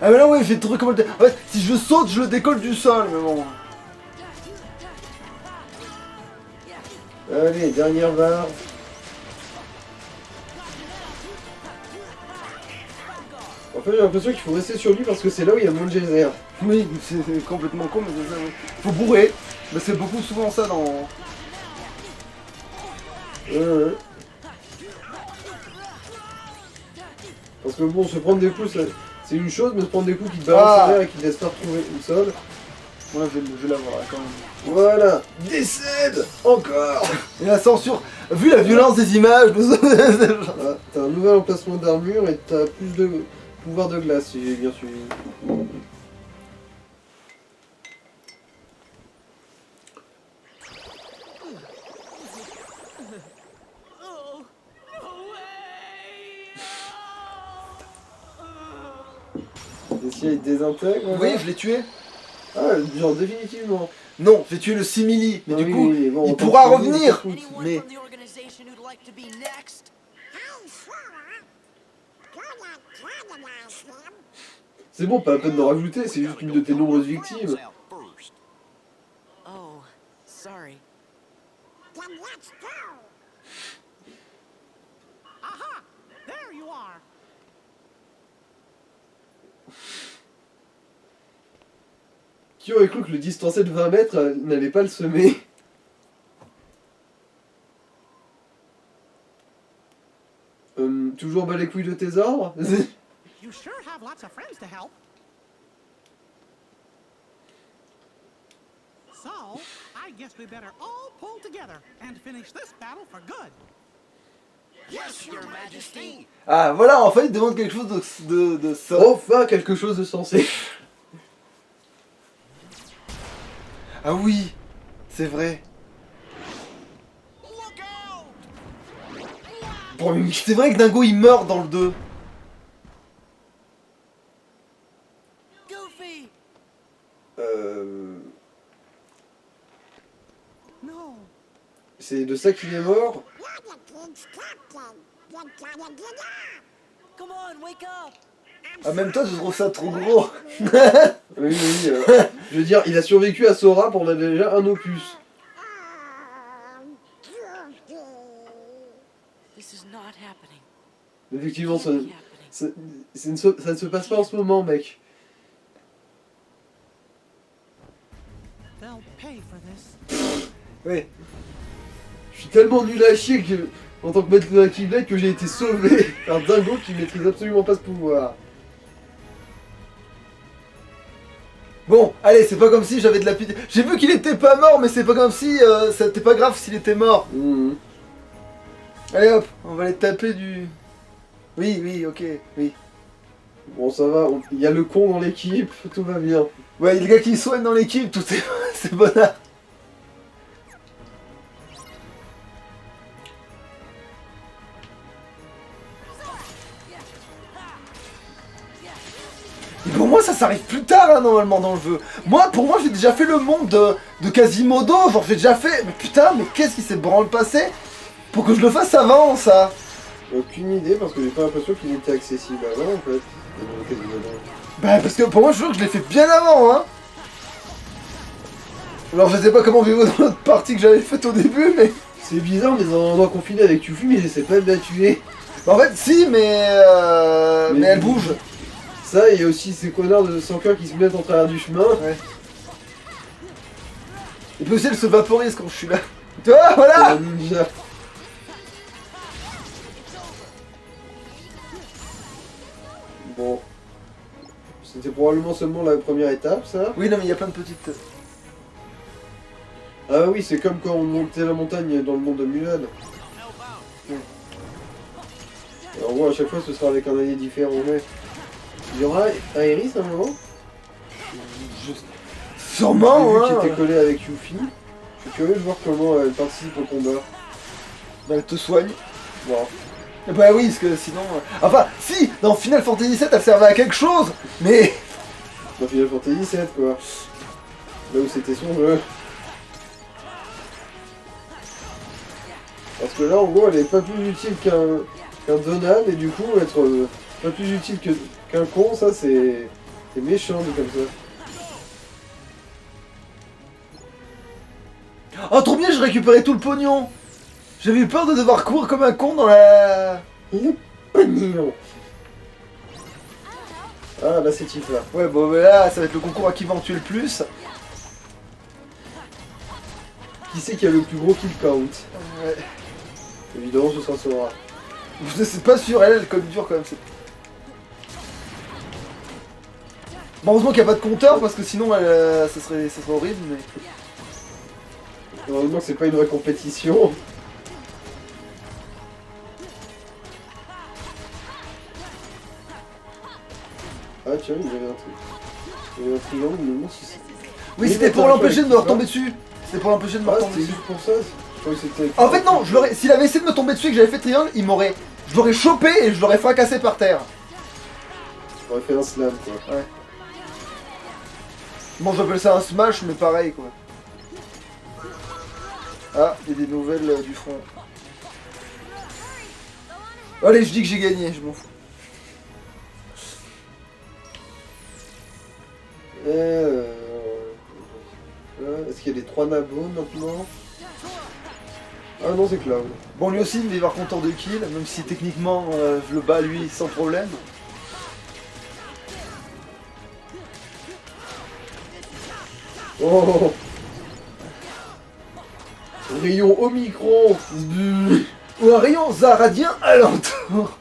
Ah mais là ouais, j'ai trouvé comment le... En fait, si je saute, je le décolle du sol, mais bon. Allez, dernière barre. En fait, j'ai l'impression qu'il faut rester sur lui parce que c'est là où il y a le moins de geysers. Oui, c'est complètement con, mais c'est ça, oui. Faut bourrer. Mais c'est beaucoup souvent ça dans... Parce que bon, se prendre des coups, c'est une chose, mais se prendre des coups qui te balancent en l'air et qui te laissent pas retrouver le sol. Ouais, je vais l'avoir là, quand même. Voilà, décède encore. Et la censure, vu la violence des images, Ah, t'as un nouvel emplacement d'armure et t'as plus de pouvoir de glace, si j'ai bien suivi. Et si il désintègre? Oui, je l'ai tué. Ah, genre définitivement. Non, j'ai tué le simili, mais Ah du oui, coup, oui, bon, il on pourra t'en revenir. fout, Mais... C'est bon, pas la peine d'en rajouter, c'est juste une de tes nombreuses victimes. Oh, sorry. Then let's go. Aha! There you are. Qui aurait cru que le distancer de 20 mètres n'allait pas le semer? Toujours bas les couilles de tes ordres? You sure have lots of friends to help. So, I I guess we better all pull together and finish this battle for good. Yes, Your Majesty. Ah voilà, enfin il demande quelque chose de ça. Enfin quelque chose de sensé. Ah oui, c'est vrai. Bon, c'est vrai que Dingo il meurt dans le 2. Goofy! No. C'est de ça qu'il est mort. Come on, wake up! En même temps, je trouve ça trop gros. Oui, je veux dire, il a survécu à Sora pendant déjà un opus. This is not happening. Effectivement, ça ne se passe pas en ce moment, mec. They'll pay for this. Oui. Je suis tellement nul à chier que, en tant que maître de la Keyblade, que j'ai été sauvé par Dingo qui maîtrise absolument pas ce pouvoir. Bon, allez, c'est pas comme si j'avais de la pitié. J'ai vu qu'il était pas mort, mais c'est pas comme si c'était pas grave s'il était mort. Allez hop, on va aller taper du... Oui, ok, oui. Bon, ça va, il y a le con dans l'équipe, tout va bien. Ouais, il y a le gars qui soigne dans l'équipe, tout est... c'est bonheur. Et pour moi, ça s'arrive plus tard, hein, normalement, dans le jeu. Pour moi, j'ai déjà fait le monde de Quasimodo, genre j'ai déjà fait... Mais putain, mais qu'est-ce qui s'est branle passé pour que je le fasse avant, ça? Aucune idée, parce que j'ai pas l'impression qu'il était accessible avant, en fait. Bah, parce que pour moi, je jure que je l'ai fait bien avant, hein. Alors, je sais pas comment vivre dans l'autre partie que j'avais faite au début, mais... C'est bizarre, mais on doit confiner avec Yuffie, mais j'essaie pas de la tuer. Bah, en fait, si, mais elle bouge. Ça, et aussi ces connards de sans cœur qui se mettent en travers du chemin. Ouais. Et puis aussi, elle se vaporise quand je suis là. Tu vois, voilà. Ninja. Bon. C'était probablement seulement la première étape, ça. Oui, non, mais il y a plein de petites... Ah oui, c'est comme quand on montait la montagne dans le monde de Mulan. Et en gros, à chaque fois, ce sera avec un allié différent. Mais... Il y aura Aeris à un moment. Sûrement, vu hein. qui était collé avec Yuffie. Je suis curieux de voir comment elle participe au combat. Bah, elle te soigne. Bon. Bah oui, parce que sinon... Enfin, si, dans Final Fantasy VII, elle servait à quelque chose, mais... Dans Final Fantasy 7, quoi. Là où c'était son jeu. Parce que là, en gros, elle est pas plus utile qu'un Donald, et du coup, être pas plus utile qu'un con, ça, c'est méchant, dit comme ça. Oh, trop bien, j'ai récupéré tout le pognon. J'avais eu peur de devoir courir comme un con dans la... Le pognon. Ah, là, c'est Tifa. Ouais, bon, mais là, ça va être le concours à qui va en tuer le plus. Qui c'est qui a le plus gros kill count? Ouais. Évidemment, ce sera Sora. C'est pas sûr, elle code dur quand même. Bon, heureusement qu'il n'y a pas de compteur, parce que sinon, ça serait horrible, mais... Heureusement que c'est pas une vraie compétition. Ah tiens, il y avait un truc. Il y avait un triangle, mais non si c'est... Oui, c'était pour l'empêcher de me retomber dessus. C'était pour l'empêcher de me retomber c'était dessus. juste pour ça. Je croyais que c'était... En fait non, s'il avait essayé de me tomber dessus et que j'avais fait triangle, je l'aurais chopé et je l'aurais fracassé par terre. J'aurais fait un slam, quoi. Ouais. Bon, j'appelle ça un smash, mais pareil, quoi. Ah, il y a des nouvelles du front. Allez, je dis que j'ai gagné, je m'en fous. Est-ce qu'il y a des 3 nabos maintenant? Ah non, c'est Cloud. Bon, lui aussi, il va y avoir compteur de kills, même si techniquement, je le bats lui sans problème. Oh! Rayon Omicron! Ou un rayon zaradien alentour.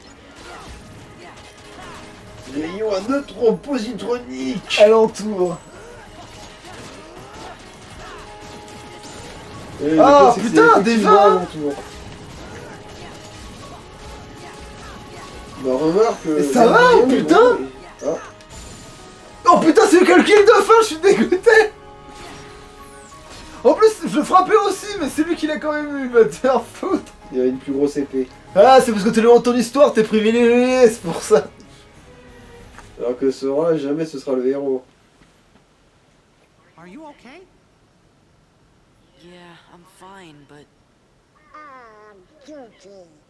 Rayon à neutre positronique! Alentour. Et le Ah, pire, c'est que putain, c'est des effectivement vins. un long tour. Bah remarque... Et ça va, oh, putain. Ah. Oh putain, c'est le calcul de fin, je suis dégoûté. En plus, je frappais aussi, mais c'est lui qui l'a quand même eu, va te faire foutre. Il y a une plus grosse épée. Ah, c'est parce que t'es loin de ton histoire, t'es privilégié, c'est pour ça. Alors que Sora, jamais ce sera le héros. Are you okay? Yeah, I'm fine, but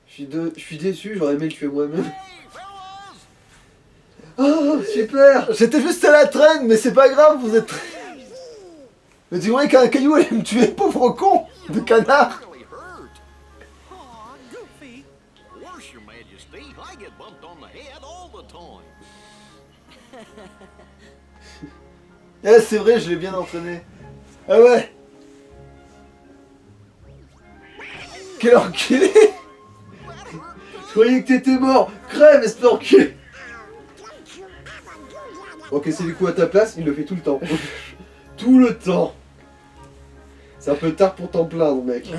Je suis déçu, j'aurais aimé le tuer moi-même. Oh, super. J'étais juste à la traîne, mais c'est pas grave, vous êtes... Mais tu croyais qu'un caillou allait me tuer, pauvre con de canard. Really hurt. Aw, Goofy. Worse, Your Majesty, I get bumped on the head all the time. Eh, c'est vrai, je l'ai bien entraîné. Ah ouais. Quel enculé. Je croyais que t'étais mort. Crève, espèce d'enculé. Ok, c'est du coup à ta place, il le fait tout le temps. Tout le temps. C'est un peu tard pour t'en plaindre, mec.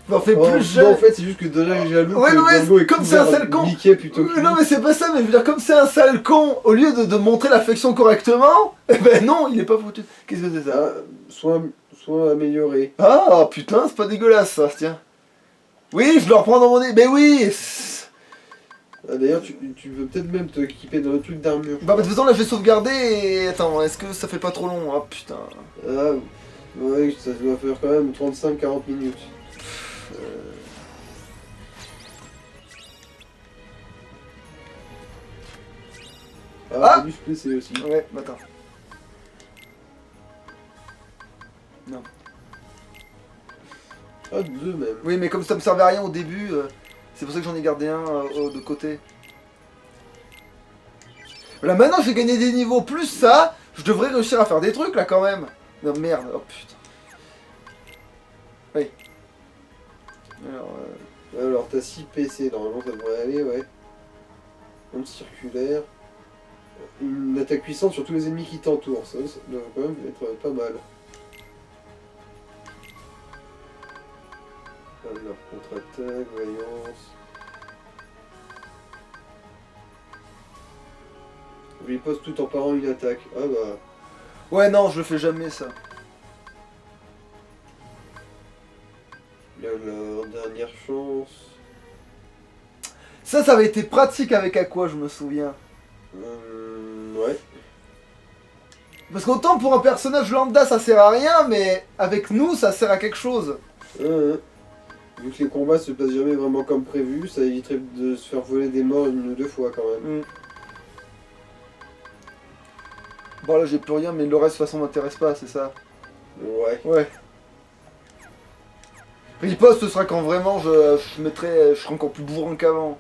On fait Oh, plus non, jeune. en fait, c'est juste que Donald est jaloux Ouais, que non, mais Dingo est comme c'est un couvert sale con. Mickey plutôt que Non, mais c'est pas ça, mais je veux dire, comme c'est un sale con, au lieu de montrer l'affection correctement, eh ben non, il est pas foutu. Qu'est-ce que c'est ça? Ah, soit amélioré. Ah putain, c'est pas dégueulasse ça, tiens. Oui, je le reprends dans mon nez. Mais oui. Ah, d'ailleurs, tu veux peut-être même te équiper d'un truc d'armure. Bah, de toute façon, là, je vais sauvegarder et... Attends, est-ce que ça fait pas trop long? Ah, putain. Ah, ouais, ça doit faire quand même 35-40 minutes. Ah, t'as dû se blesser aussi. Ouais, bah attends. Non. Ah, deux même. Oui, mais comme ça me servait à rien au début, c'est pour ça que j'en ai gardé un de côté. Là, maintenant, j'ai gagné des niveaux. Plus ça, je devrais réussir à faire des trucs, là, quand même. Non, merde. Oh, putain. Oui. Alors t'as 6 PC, normalement ça devrait aller, ouais. Onde circulaire. Une attaque puissante sur tous les ennemis qui t'entourent, ça doit quand même être pas mal. Alors, contre-attaque, voyance. Riposte tout en parant une attaque. Ah bah. Ouais, non, je le fais jamais, ça. Alors, dernière chance. Ça avait été pratique avec Aqua, je me souviens. Ouais. Parce qu'autant pour un personnage lambda ça sert à rien, mais avec nous ça sert à quelque chose. Vu que les combats se passent jamais vraiment comme prévu, ça éviterait de se faire voler des morts une ou deux fois quand même. Bon là j'ai plus rien, mais le reste de toute façon m'intéresse pas, c'est ça? Ouais. Ouais. Riposte ce sera quand vraiment je serai encore plus bourrin qu'avant.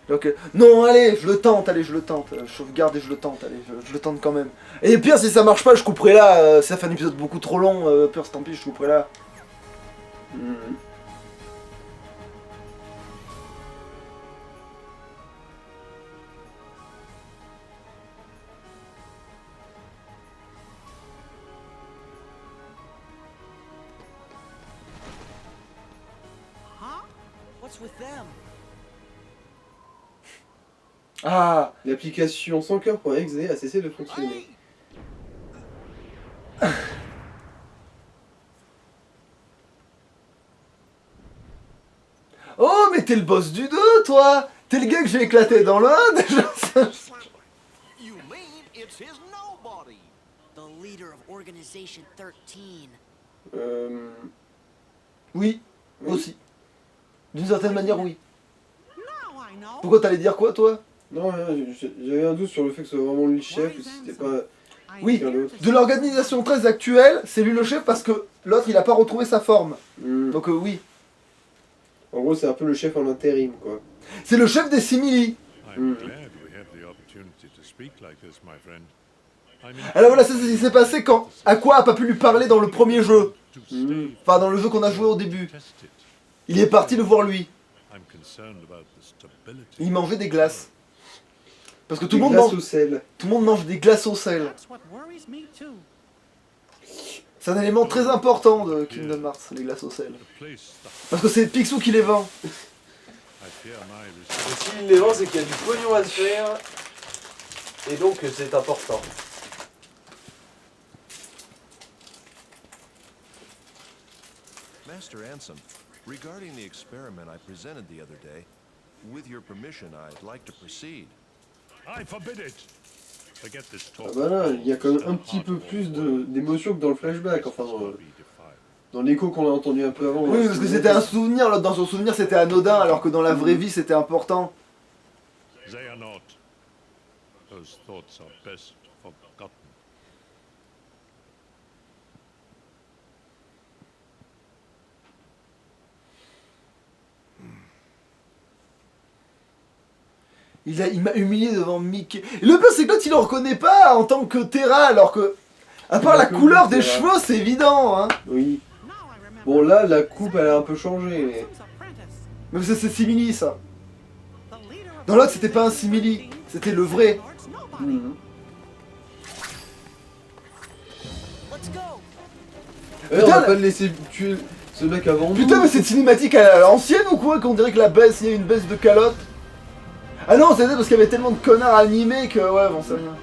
Donc, non, allez, je le tente, je sauvegarde et je le tente, allez, je le tente quand même. Et pire, si ça marche pas, je couperai là, si ça fait un épisode beaucoup trop long, pire, tant pis, je couperai là. what's with them? Ah, l'application sans cœur.exe a cessé de fonctionner. oh, mais t'es le boss du 2, toi. T'es le gars que j'ai éclaté dans le 1, déjà. You mean it's his nobody? The leader of Organization 13. Oui, aussi. D'une certaine manière, oui. Now I know. Pourquoi t'allais dire quoi, toi? Non, rien, j'avais un doute sur le fait que ce soit vraiment lui le chef, ou si c'était pas... Oui, quelqu'un d'autre. de l'organisation 13 actuelle, c'est lui le chef parce que l'autre il a pas retrouvé sa forme. Donc oui. En gros, c'est un peu le chef en intérim, quoi. C'est le chef des simili. I'm glad we have the opportunity to speak like this, my friend. Alors voilà, c'est ce qui s'est passé quand Aqua a pas pu lui parler dans le premier jeu. Enfin, dans le jeu qu'on a joué au début. Il est parti le voir lui. Il mangeait des glaces. Parce que tout le monde mange. Au sel. Tout le monde mange des glaces au sel. That's what worries me too. C'est un élément très important de Kingdom Hearts, les glaces au sel. Parce que c'est Picsou qui les vend. Et s'il les vend, c'est qu'il y a du pognon à se faire. Et donc c'est important. Master Ansem, regarding the experiment I presented the other day, with your permission, I'd like to proceed. I forbid it. Forget this Ah talk. bah là, il y a quand même un petit peu plus d'émotion que dans le flashback, enfin dans l'écho qu'on a entendu un peu avant. Oui, parce que c'était un souvenir, l'autre dans son souvenir c'était anodin, alors que dans la vraie vie c'était important. They are not. Those thoughts are best forgotten. Il m'a humilié devant Mickey. Et le pire c'est que l'autre il le reconnaît pas en tant que Terra, alors que... À part la couleur des cheveux, c'est évident, hein. Oui. Bon là, la coupe elle a un peu changé, mais... Mais c'est simili ça. Dans l'autre c'était pas un simili, c'était le vrai. On va pas le laisser tuer ce mec avant nous. Putain mais cette cinématique à l'ancienne ou quoi, qu'on dirait que la baisse, il y a une baisse de calotte. Ah non, c'était parce qu'il y avait tellement de connards animés que ouais, bon c'est rien.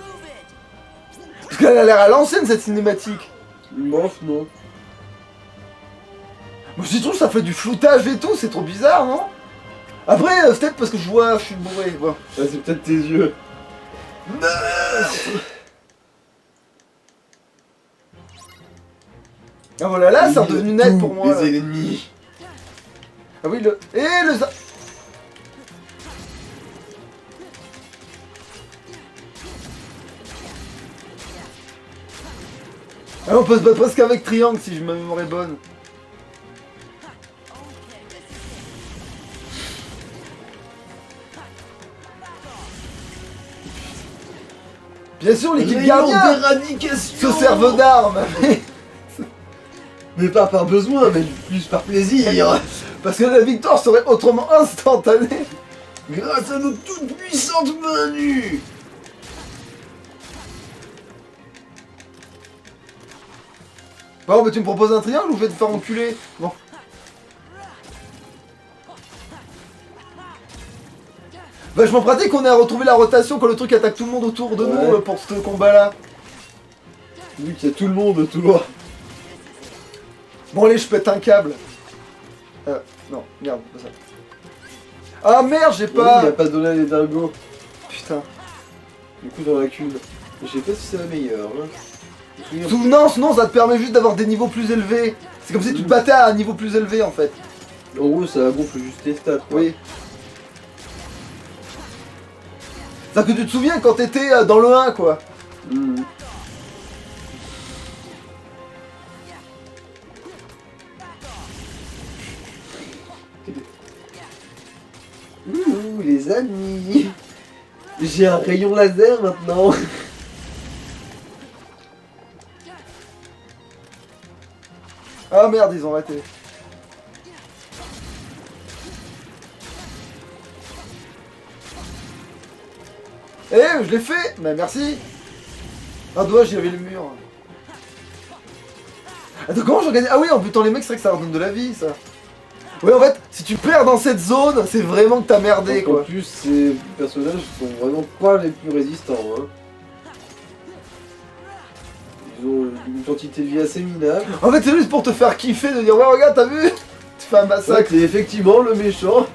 Parce qu'elle a l'air à l'ancienne cette cinématique. Bof, non. Moi je trouve que ça fait du floutage et tout, c'est trop bizarre, non? Après, peut-être parce que je suis bourré, bon. Ah, c'est peut-être tes yeux. Ah voilà, là c'est redevenu net pour moi. Les ennemis. Ah oui, le... Et le... Ah, on peut se battre presque avec triangle si je ma mémoire est bonne. Bien sûr, l'équipe gardien se servent d'armes. Mais pas par besoin, mais plus par plaisir. Parce que la victoire serait autrement instantanée. Grâce à nos toutes puissantes mains nues. Bon, mais tu me proposes un triangle ou je vais te faire enculer? Bon. Vachement pratique, on a retrouvé la rotation quand le truc attaque tout le monde autour de nous pour ce combat-là. Vu qu'il y a tout le monde autour. Bon, allez, je pète un câble. Non, merde, pas ça. Ah merde, j'ai pas... Il a pas donné les dingos. Putain. Du coup, dans la cube. Je sais pas si c'est la meilleure. Hein. Non, ça te permet juste d'avoir des niveaux plus élevés. C'est comme si tu te battais à un niveau plus élevé en fait. En gros, ça gonfle juste tes stats. Quoi. Oui. C'est-à-dire que tu te souviens quand t'étais dans le 1 quoi. Ouh, les amis. J'ai un rayon laser maintenant. Ah merde, ils ont raté. Eh, je l'ai fait. Mais merci. Ah dommage, il y avait le mur. Attends, comment je gagne? Ah oui, en butant les mecs, c'est vrai que ça leur donne de la vie, ça. Ouais, en fait, si tu perds dans cette zone, c'est vraiment que t'as merdé, quoi. En plus, ces personnages sont vraiment pas les plus résistants, hein. Ils ont une quantité de vie assez minable. En fait, c'est juste pour te faire kiffer, de dire, ouais, regarde, t'as vu? Tu fais un massacre. C'est effectivement le méchant.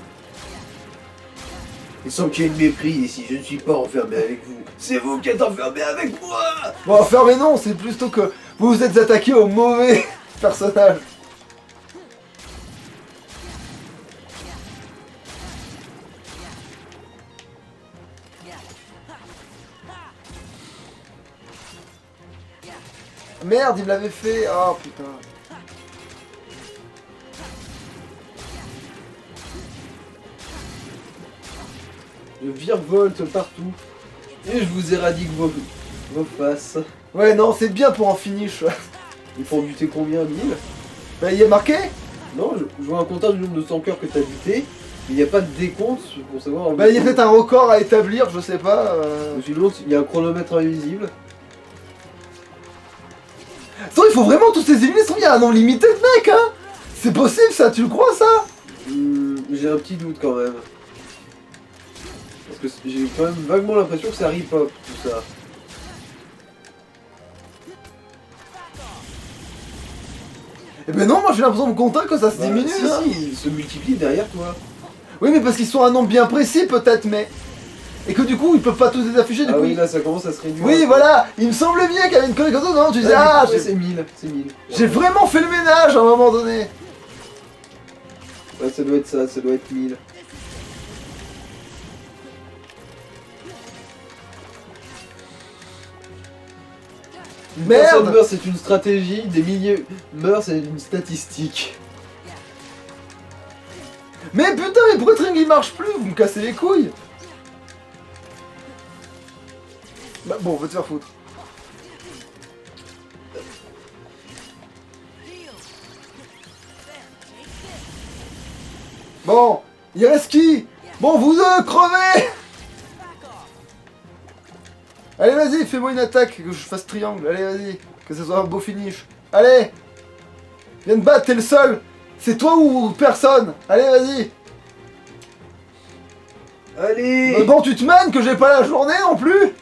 Il semble qu'il y ait une méprise ici, je ne suis pas enfermé avec vous. C'est vous qui êtes enfermé avec moi. Bon, enfermé non, c'est plutôt que vous vous êtes attaqué au mauvais personnage. Merde, il me l'avait fait. Oh putain. Je virevolte partout. Et je vous éradique vos faces. Ouais, non, c'est bien pour en finish. Il faut en buter combien? 1000? Bah, il est marqué? Non, je vois un compteur du nombre de 100 cœurs que t'as buté. Mais il n'y a pas de décompte pour savoir... Bah, il y a peut-être un record à établir, je sais pas. Sinon, il y a un chronomètre invisible. Sinon, il faut vraiment tous les éliminer, sinon il y a un nombre limité de mecs, hein. C'est possible ça, tu le crois ça? J'ai un petit doute quand même. Parce que j'ai quand même vaguement l'impression que ça rip-hop tout ça. Eh ben non, moi j'ai l'impression au contraire que ça se diminue. Si, hein. si, ils se multiplient derrière toi. Oui, mais parce qu'ils sont un nombre bien précis peut-être, mais... Et que du coup, ils peuvent pas tous les afficher, du coup... Oui, là ça commence à se réduire. Oui, voilà. Il me semblait bien qu'il y avait une connerie comme ça, non? Tu disais, ah, c'est 1000, c'est 1000. J'ai vraiment fait le ménage à un moment donné. Ouais, ça doit être ça, ça doit être 1000. Merde. Personne meurt, c'est une stratégie, des milliers meurent, c'est une statistique. Mais putain, mais pourquoi Tring il marche plus? Vous me cassez les couilles. Bah bon, va te faire foutre. Bon, il reste qui? Bon, vous deux, crevez. Allez, vas-y, fais-moi une attaque, que je fasse triangle. Allez, vas-y, que ce soit un beau finish. Allez. Viens te battre, t'es le seul. C'est toi ou personne. Allez, vas-y. Allez. Bon, tu te mannes que j'ai pas la journée non plus.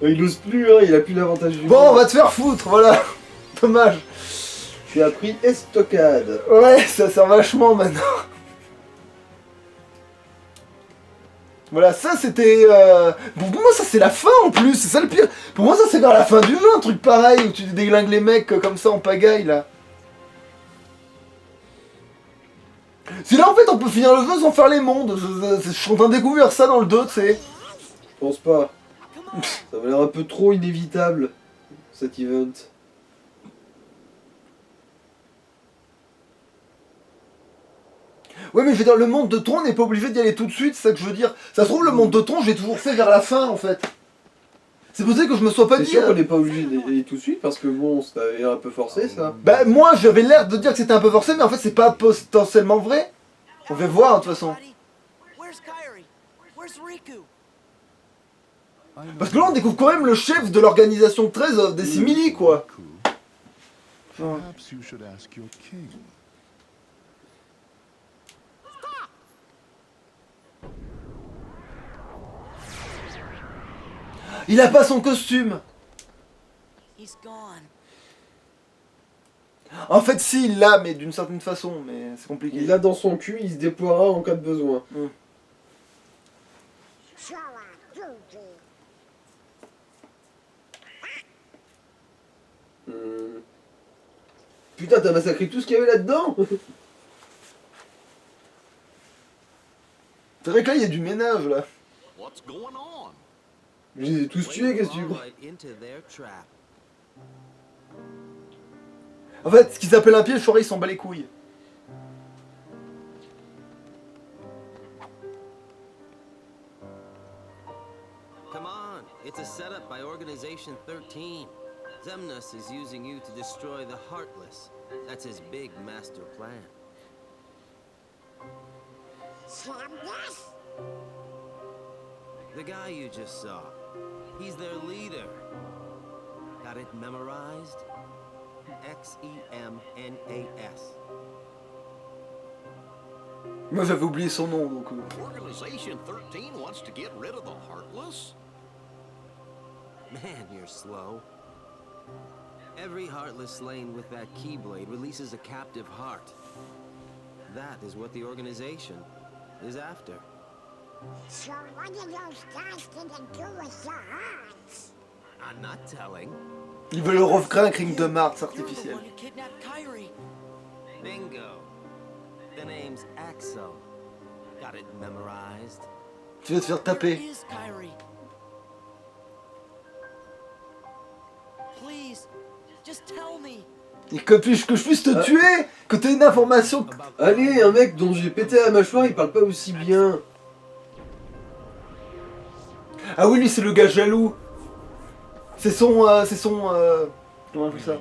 Il ose plus, hein, il a plus l'avantage du Bon, on va te faire foutre, voilà. Dommage. Tu as pris estocade. Ouais, ça sert vachement maintenant. Voilà, ça c'était... Pour moi ça c'est la fin en plus, c'est ça le pire. Pour moi ça c'est vers la fin du jeu, un truc pareil, où tu déglingues les mecs comme ça en pagaille là. Si là en fait on peut finir le jeu sans faire les mondes, je suis en train de découvrir ça dans le 2, tu sais. Je pense pas. Ça m'a l'air un peu trop inévitable, cet event. Ouais mais je veux dire, le monde de Tron n'est pas obligé d'y aller tout de suite, c'est ça que je veux dire. Ça se trouve le monde de Tron j'ai toujours fait vers la fin en fait. C'est possible que je me sois pas dit... C'est sûr qu'on n'est pas obligé d'y aller tout de suite parce que bon, ça avait l'air un peu forcé ça. Bah moi j'avais l'air de dire que c'était un peu forcé mais en fait c'est pas potentiellement vrai. On va voir de toute façon. Parce que là on découvre quand même le chef de l'organisation 13 des simili quoi. Perhaps you should ask your king. Il a pas son costume. En fait si il l'a mais d'une certaine façon mais c'est compliqué. Il l'a dans son cul, il se déploiera en cas de besoin. Putain, t'as massacré tout ce qu'il y avait là-dedans. C'est vrai que là il y a du ménage là. Je les ai tous tués, qu'est-ce que tu crois? En fait, ce qu'ils appellent un piège, il s'en bat les couilles. Come on, it's a setup by Organization 13. Xemnas is using you to destroy the Heartless. That's his big master plan. Xemnas? The guy you just saw. He's their leader. Got it memorized? Xemnas. Moi j'avais oublié son nom donc... Organization 13 wants to get rid of the Heartless? Man, you're slow. Every Heartless slain with that Keyblade releases a captive heart. That is what the organization is after. So what are those guys gonna do with the hearts? I'm not telling. Ils veulent recréer un Kingdom Hearts artificiel. Bingo. The name's Axel. Got it memorized? Tu vas te faire taper. Please, just tell me. Et que je puisse te tuer, que t'aies une information. Allez, un mec dont j'ai pété la mâchoire, il parle pas aussi bien. Ah oui, lui c'est le gars jaloux. C'est son... comment on appelle ça?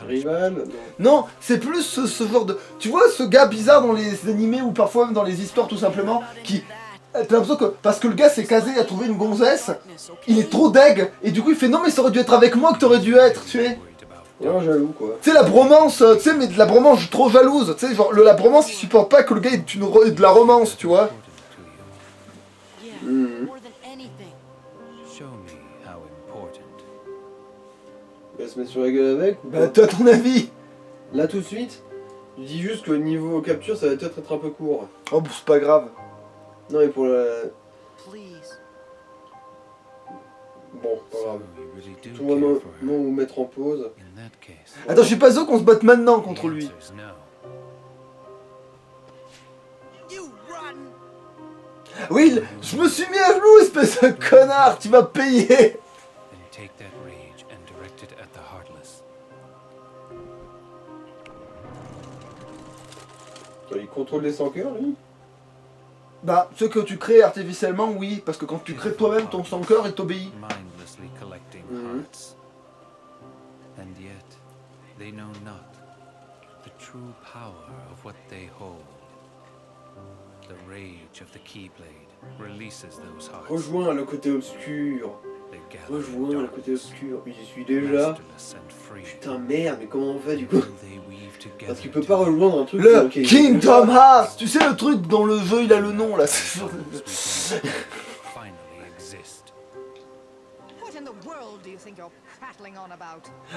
Rival? Non, c'est plus ce genre de... Tu vois ce gars bizarre dans les animés ou parfois même dans les histoires tout simplement, qui T'as l'impression que, parce que le gars s'est casé à trouver une gonzesse, il est trop deg, et du coup il fait non mais ça aurait dû être avec moi que t'aurais dû être, tu sais. Non, jaloux quoi. Tu sais la bromance, tu sais mais de la bromance trop jalouse, tu sais genre la bromance il supporte pas que le gars ait de la romance, tu vois. Il va se mettre sur la gueule avec ou Bah pas? toi à ton avis? Là tout de suite, je dis juste que niveau capture ça va peut-être être un peu court. Oh bah c'est pas grave. Non mais pour la... Bon, pas grave. Tout le moment vous mettre en pause. Attends, je suis pas sûr qu'on se batte maintenant contre lui. Oui, je me suis mis à genoux, espèce de connard, tu vas payer. Il contrôle les 100 cœurs lui? Bah, ce que tu crées artificiellement, oui, parce que quand tu crées toi-même ton sans cœur, il t'obéit. And yet, they know not the true power of what they hold. The rage of the Keyblade releases those hearts. Rejoins le côté obscur. Rejoins le côté obscur. J'y suis déjà. Putain merde, mais comment on fait du coup? Parce qu'il peut pas rejoindre un truc. Le Kingdom Hearts. Tu sais le truc dans le jeu, il a le nom là.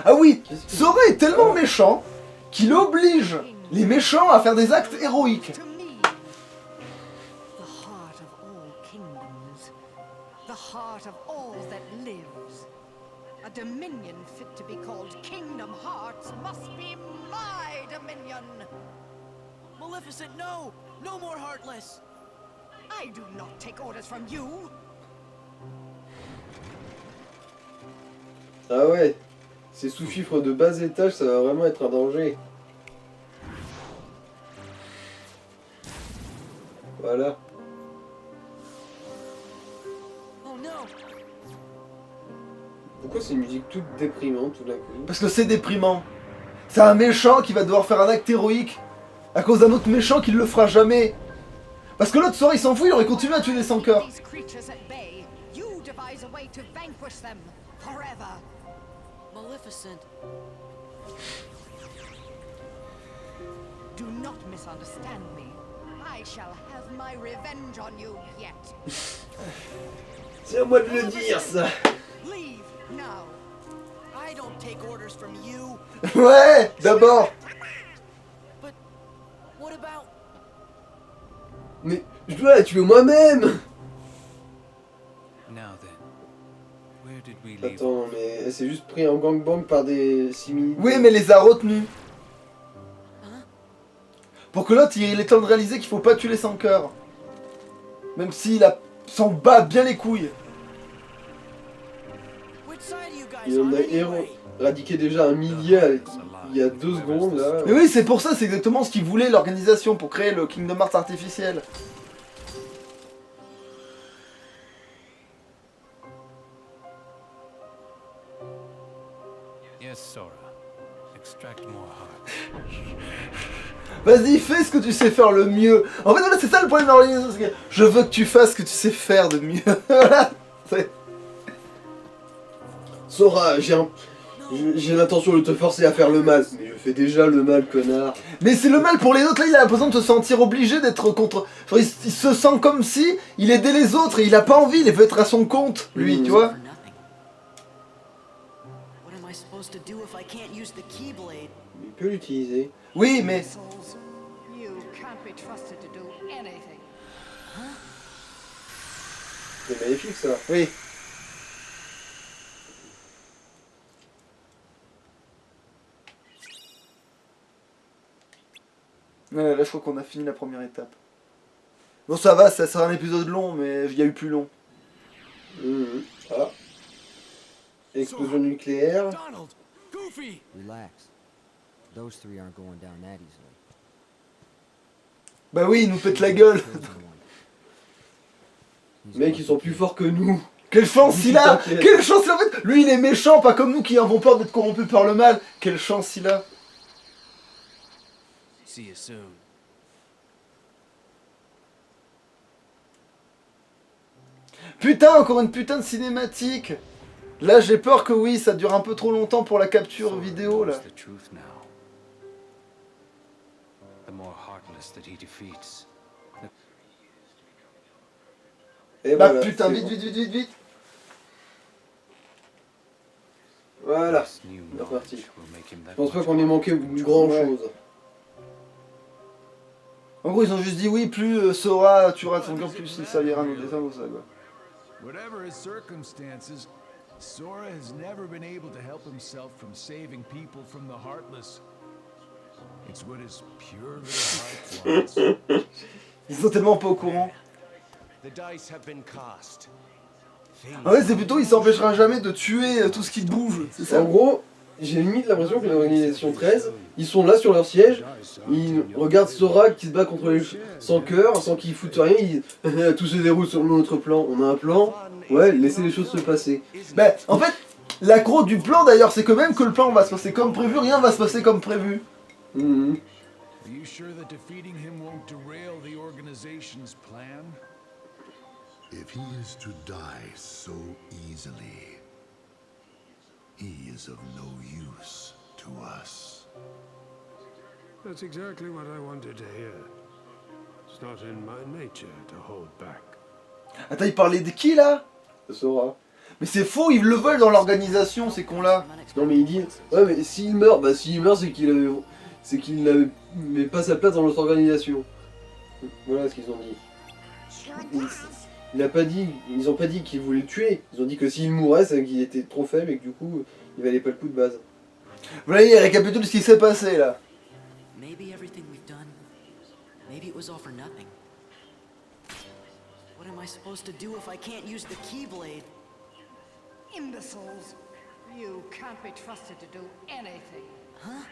Ah oui, Sora est tellement méchant qu'il oblige les méchants à faire des actes héroïques. A dominion fit to be called Kingdom Hearts must be my dominion! Maleficent, no! No more Heartless! I do not take orders from you! Ah ouais, ces sous-fifres de bas étage, ça va vraiment être un danger. Voilà. Pourquoi c'est une musique toute déprimante tout d'un coup? Parce que c'est déprimant. C'est un méchant qui va devoir faire un acte héroïque à cause d'un autre méchant qui ne le fera jamais. Parce que l'autre Sora il s'en fout, il aurait continué à tuer les sans cœurs. Maleficent. Do not misunderstand me. I shall have my revenge on you yet. C'est à moi de le dire ça. Leave now. I don't take orders from you. Ouais, d'abord. But what about... Mais je dois la tuer moi-même. Attends, mais elle s'est juste pris en gangbang par des simili. Oui, mais les a retenus. Pour que l'autre, il ait le temps de réaliser qu'il faut pas tuer les sans cœurs. Même s'il s'en bat bien les couilles. Il en a éradiqué déjà un millier il y a 2 secondes là. Mais oui, c'est pour ça, c'est exactement ce qu'ils voulaient l'organisation pour créer le Kingdom Hearts artificiel. Yes, Sora. Extract more hearts. Vas-y, fais ce que tu sais faire le mieux. En fait, voilà, c'est ça le problème de l'organisation. Je veux que tu fasses ce que tu sais faire de mieux. Voilà. Sora, j'ai l'intention de te forcer à faire le mal. Mais je fais déjà le mal, connard. Mais c'est le mal pour les autres. Là, il a l'impression de se sentir obligé d'être contre... Genre, il se sent comme si il aidait les autres et il a pas envie. Il veut être à son compte, lui, tu vois. Il peut l'utiliser. Oui, mais... C'est magnifique ça. Oui. Ouais, là je crois qu'on a fini la première étape. Bon ça va, ça sera un épisode long, mais il y a eu plus long. Ah. Explosion nucléaire. Relax. Those three aren't going down that easily. Bah oui, ils nous pètent la gueule. Mec, ils sont plus forts que nous. Quelle chance il a! Quelle chance il a en fait! Lui il est méchant, pas comme nous qui avons peur d'être corrompus par le mal. Quelle chance il a! See you soon. Putain, encore une putain de cinématique. Là, j'ai peur que oui, ça dure un peu trop longtemps pour la capture vidéo, là. The truth now. The more heartless that he defeats. Et Bah voilà, putain, c'est vite, bon. vite, vite, vite, vite. Voilà, This new on est reparti. knowledge will make him Je that pense pas much qu'on ait more manqué controlled. grand Ouais. chose. En gros, ils ont juste dit oui, plus Sora tuera son cœur, plus il servira à nos dessins ou ça, quoi. Whatever his circumstances, Sora has never been able to help himself from saving people from the Heartless. It's what his pure little heart wants. Ils sont tellement pas au courant. The dice have been cast. En fait, c'est plutôt, il s'empêchera jamais de tuer tout ce qui bouge, c'est ça. En gros, j'ai limite l'impression que l'organisation 13, ils sont là sur leur siège, ils regardent Sora qui se bat contre les sans cœur, sans qu'ils foutent rien, ils disent tout se déroule sur notre plan, on a un plan, ouais, laissez les choses se passer. Ben, en fait, l'accro du plan d'ailleurs, c'est que même que le plan va se passer comme prévu, rien va se passer comme prévu. Mhm. Are you sure that defeating him won't derail the organization's plan? If he is to die so easily, he is of no use to us. That's exactly what I wanted to hear. It's not in my nature to hold back. Attends, il parlait de qui là? Sora. Mais c'est faux, ils le veulent dans l'organisation, ces cons-là. Non mais il dit, ouais mais s'il meurt, bah s'il meurt c'est qu'il n'avait pas sa place dans notre organisation. Voilà ce qu'ils ont dit. Il a pas dit, ils ont pas dit qu'ils voulaient le tuer. Ils ont dit que s'il mourait, c'est qu'il était trop faible et que du coup, il valait pas le coup de base. Voilà, il récapitule ce qui s'est passé là. Maybe everything we've done, maybe it was all for nothing. What am I supposed to do if I can't use the Keyblade? Imbeciles. You can't be trusted to do anything. Huh?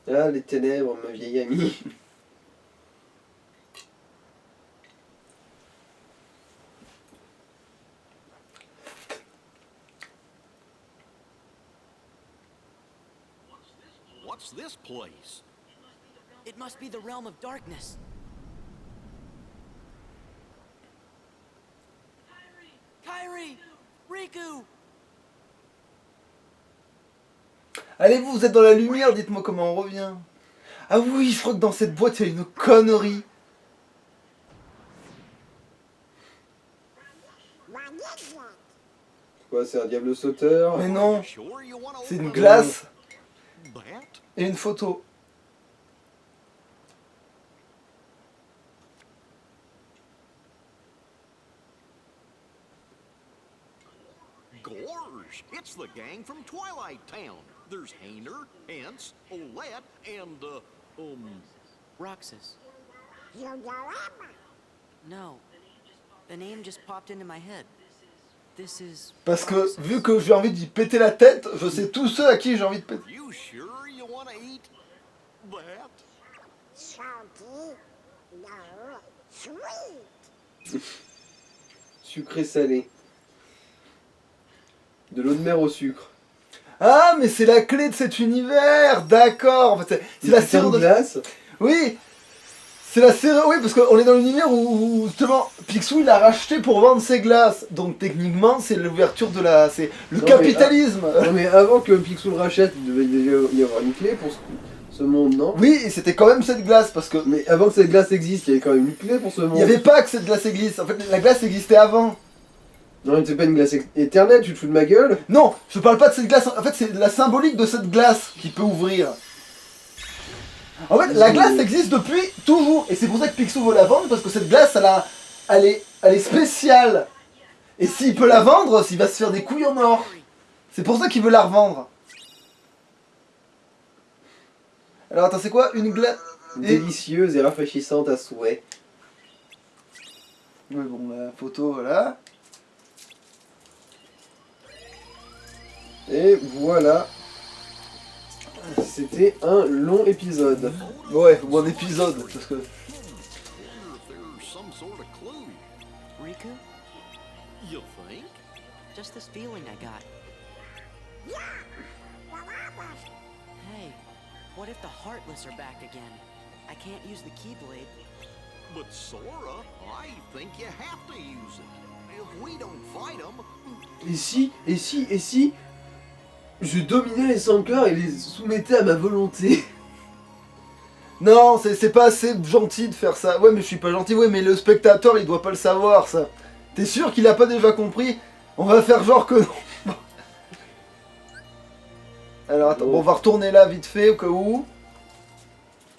Ah, les ténèbres, ma vieille amie. What's this place? It must be the realm of darkness. Kairi! Riku! Allez, vous êtes dans la lumière, dites-moi comment on revient. Ah oui, je crois que dans cette boîte, il y a une connerie. Quoi, c'est un diable sauteur? Mais non, c'est une glace et une photo. Gorge! It's the gang from Twilight Town. There's Hayner, Hence, Olette, and, Roxas. No. The name just popped into my head. This is... Parce que vu que j'ai envie d'y péter la tête, je sais tous ceux à qui j'ai envie de péter. You sure you want to eat that? Salty? No. Sweet. Sucré-salé. De l'eau de mer au sucre. Ah, mais c'est la clé de cet univers, d'accord. En fait, c'est la serrure de glace. Oui, c'est la serrure. Oui, parce qu'on est dans l'univers où justement Picsou il a racheté pour vendre ses glaces. Donc techniquement, c'est l'ouverture de la, c'est le capitalisme. Non mais avant que Picsou le rachète, il devait déjà y avoir une clé pour ce monde, non? Oui, et c'était quand même cette glace parce que. Mais avant que cette glace existe, il y avait quand même une clé pour ce monde. Il n'y avait pas que cette glace existe. En fait, la glace existait avant. Non, c'est pas une glace éternelle, tu te fous de ma gueule? Non, je parle pas de cette glace. En fait, c'est la symbolique de cette glace qui peut ouvrir. En fait, la glace existe depuis toujours. Et c'est pour ça que Picsou veut la vendre, parce que cette glace, elle est spéciale. Et s'il peut la vendre, il va se faire des couilles en or. C'est pour ça qu'il veut la revendre. Alors attends, c'est quoi une glace Délicieuse et rafraîchissante à souhait. Ouais, bon, la photo, voilà. Et voilà. C'était un long épisode. Ouais, ou un épisode, parce que... There's some sort of clue. Riku? You think? Just this feeling I got. Hey, what if the Heartless are back again? I can't use the Keyblade. But Sora, I think you have to use it. If we don't fight them... Et si, je dominais les 5 cœurs et les soumettais à ma volonté. Non, c'est pas assez gentil de faire ça. Ouais, mais je suis pas gentil, ouais, mais le spectateur, il doit pas le savoir, ça. T'es sûr qu'il a pas déjà compris? On va faire genre que non. Alors, attends, bon, on va retourner là, vite fait, au cas où.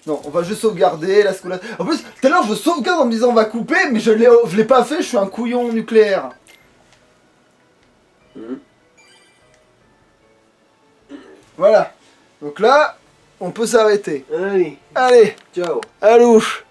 Non, on va juste sauvegarder, la scola... En plus, tout à l'heure, je sauvegarde en me disant on va couper, mais je l'ai pas fait, je suis un couillon nucléaire. Voilà. Donc là, on peut s'arrêter. Allez. Allez. Ciao. À louche.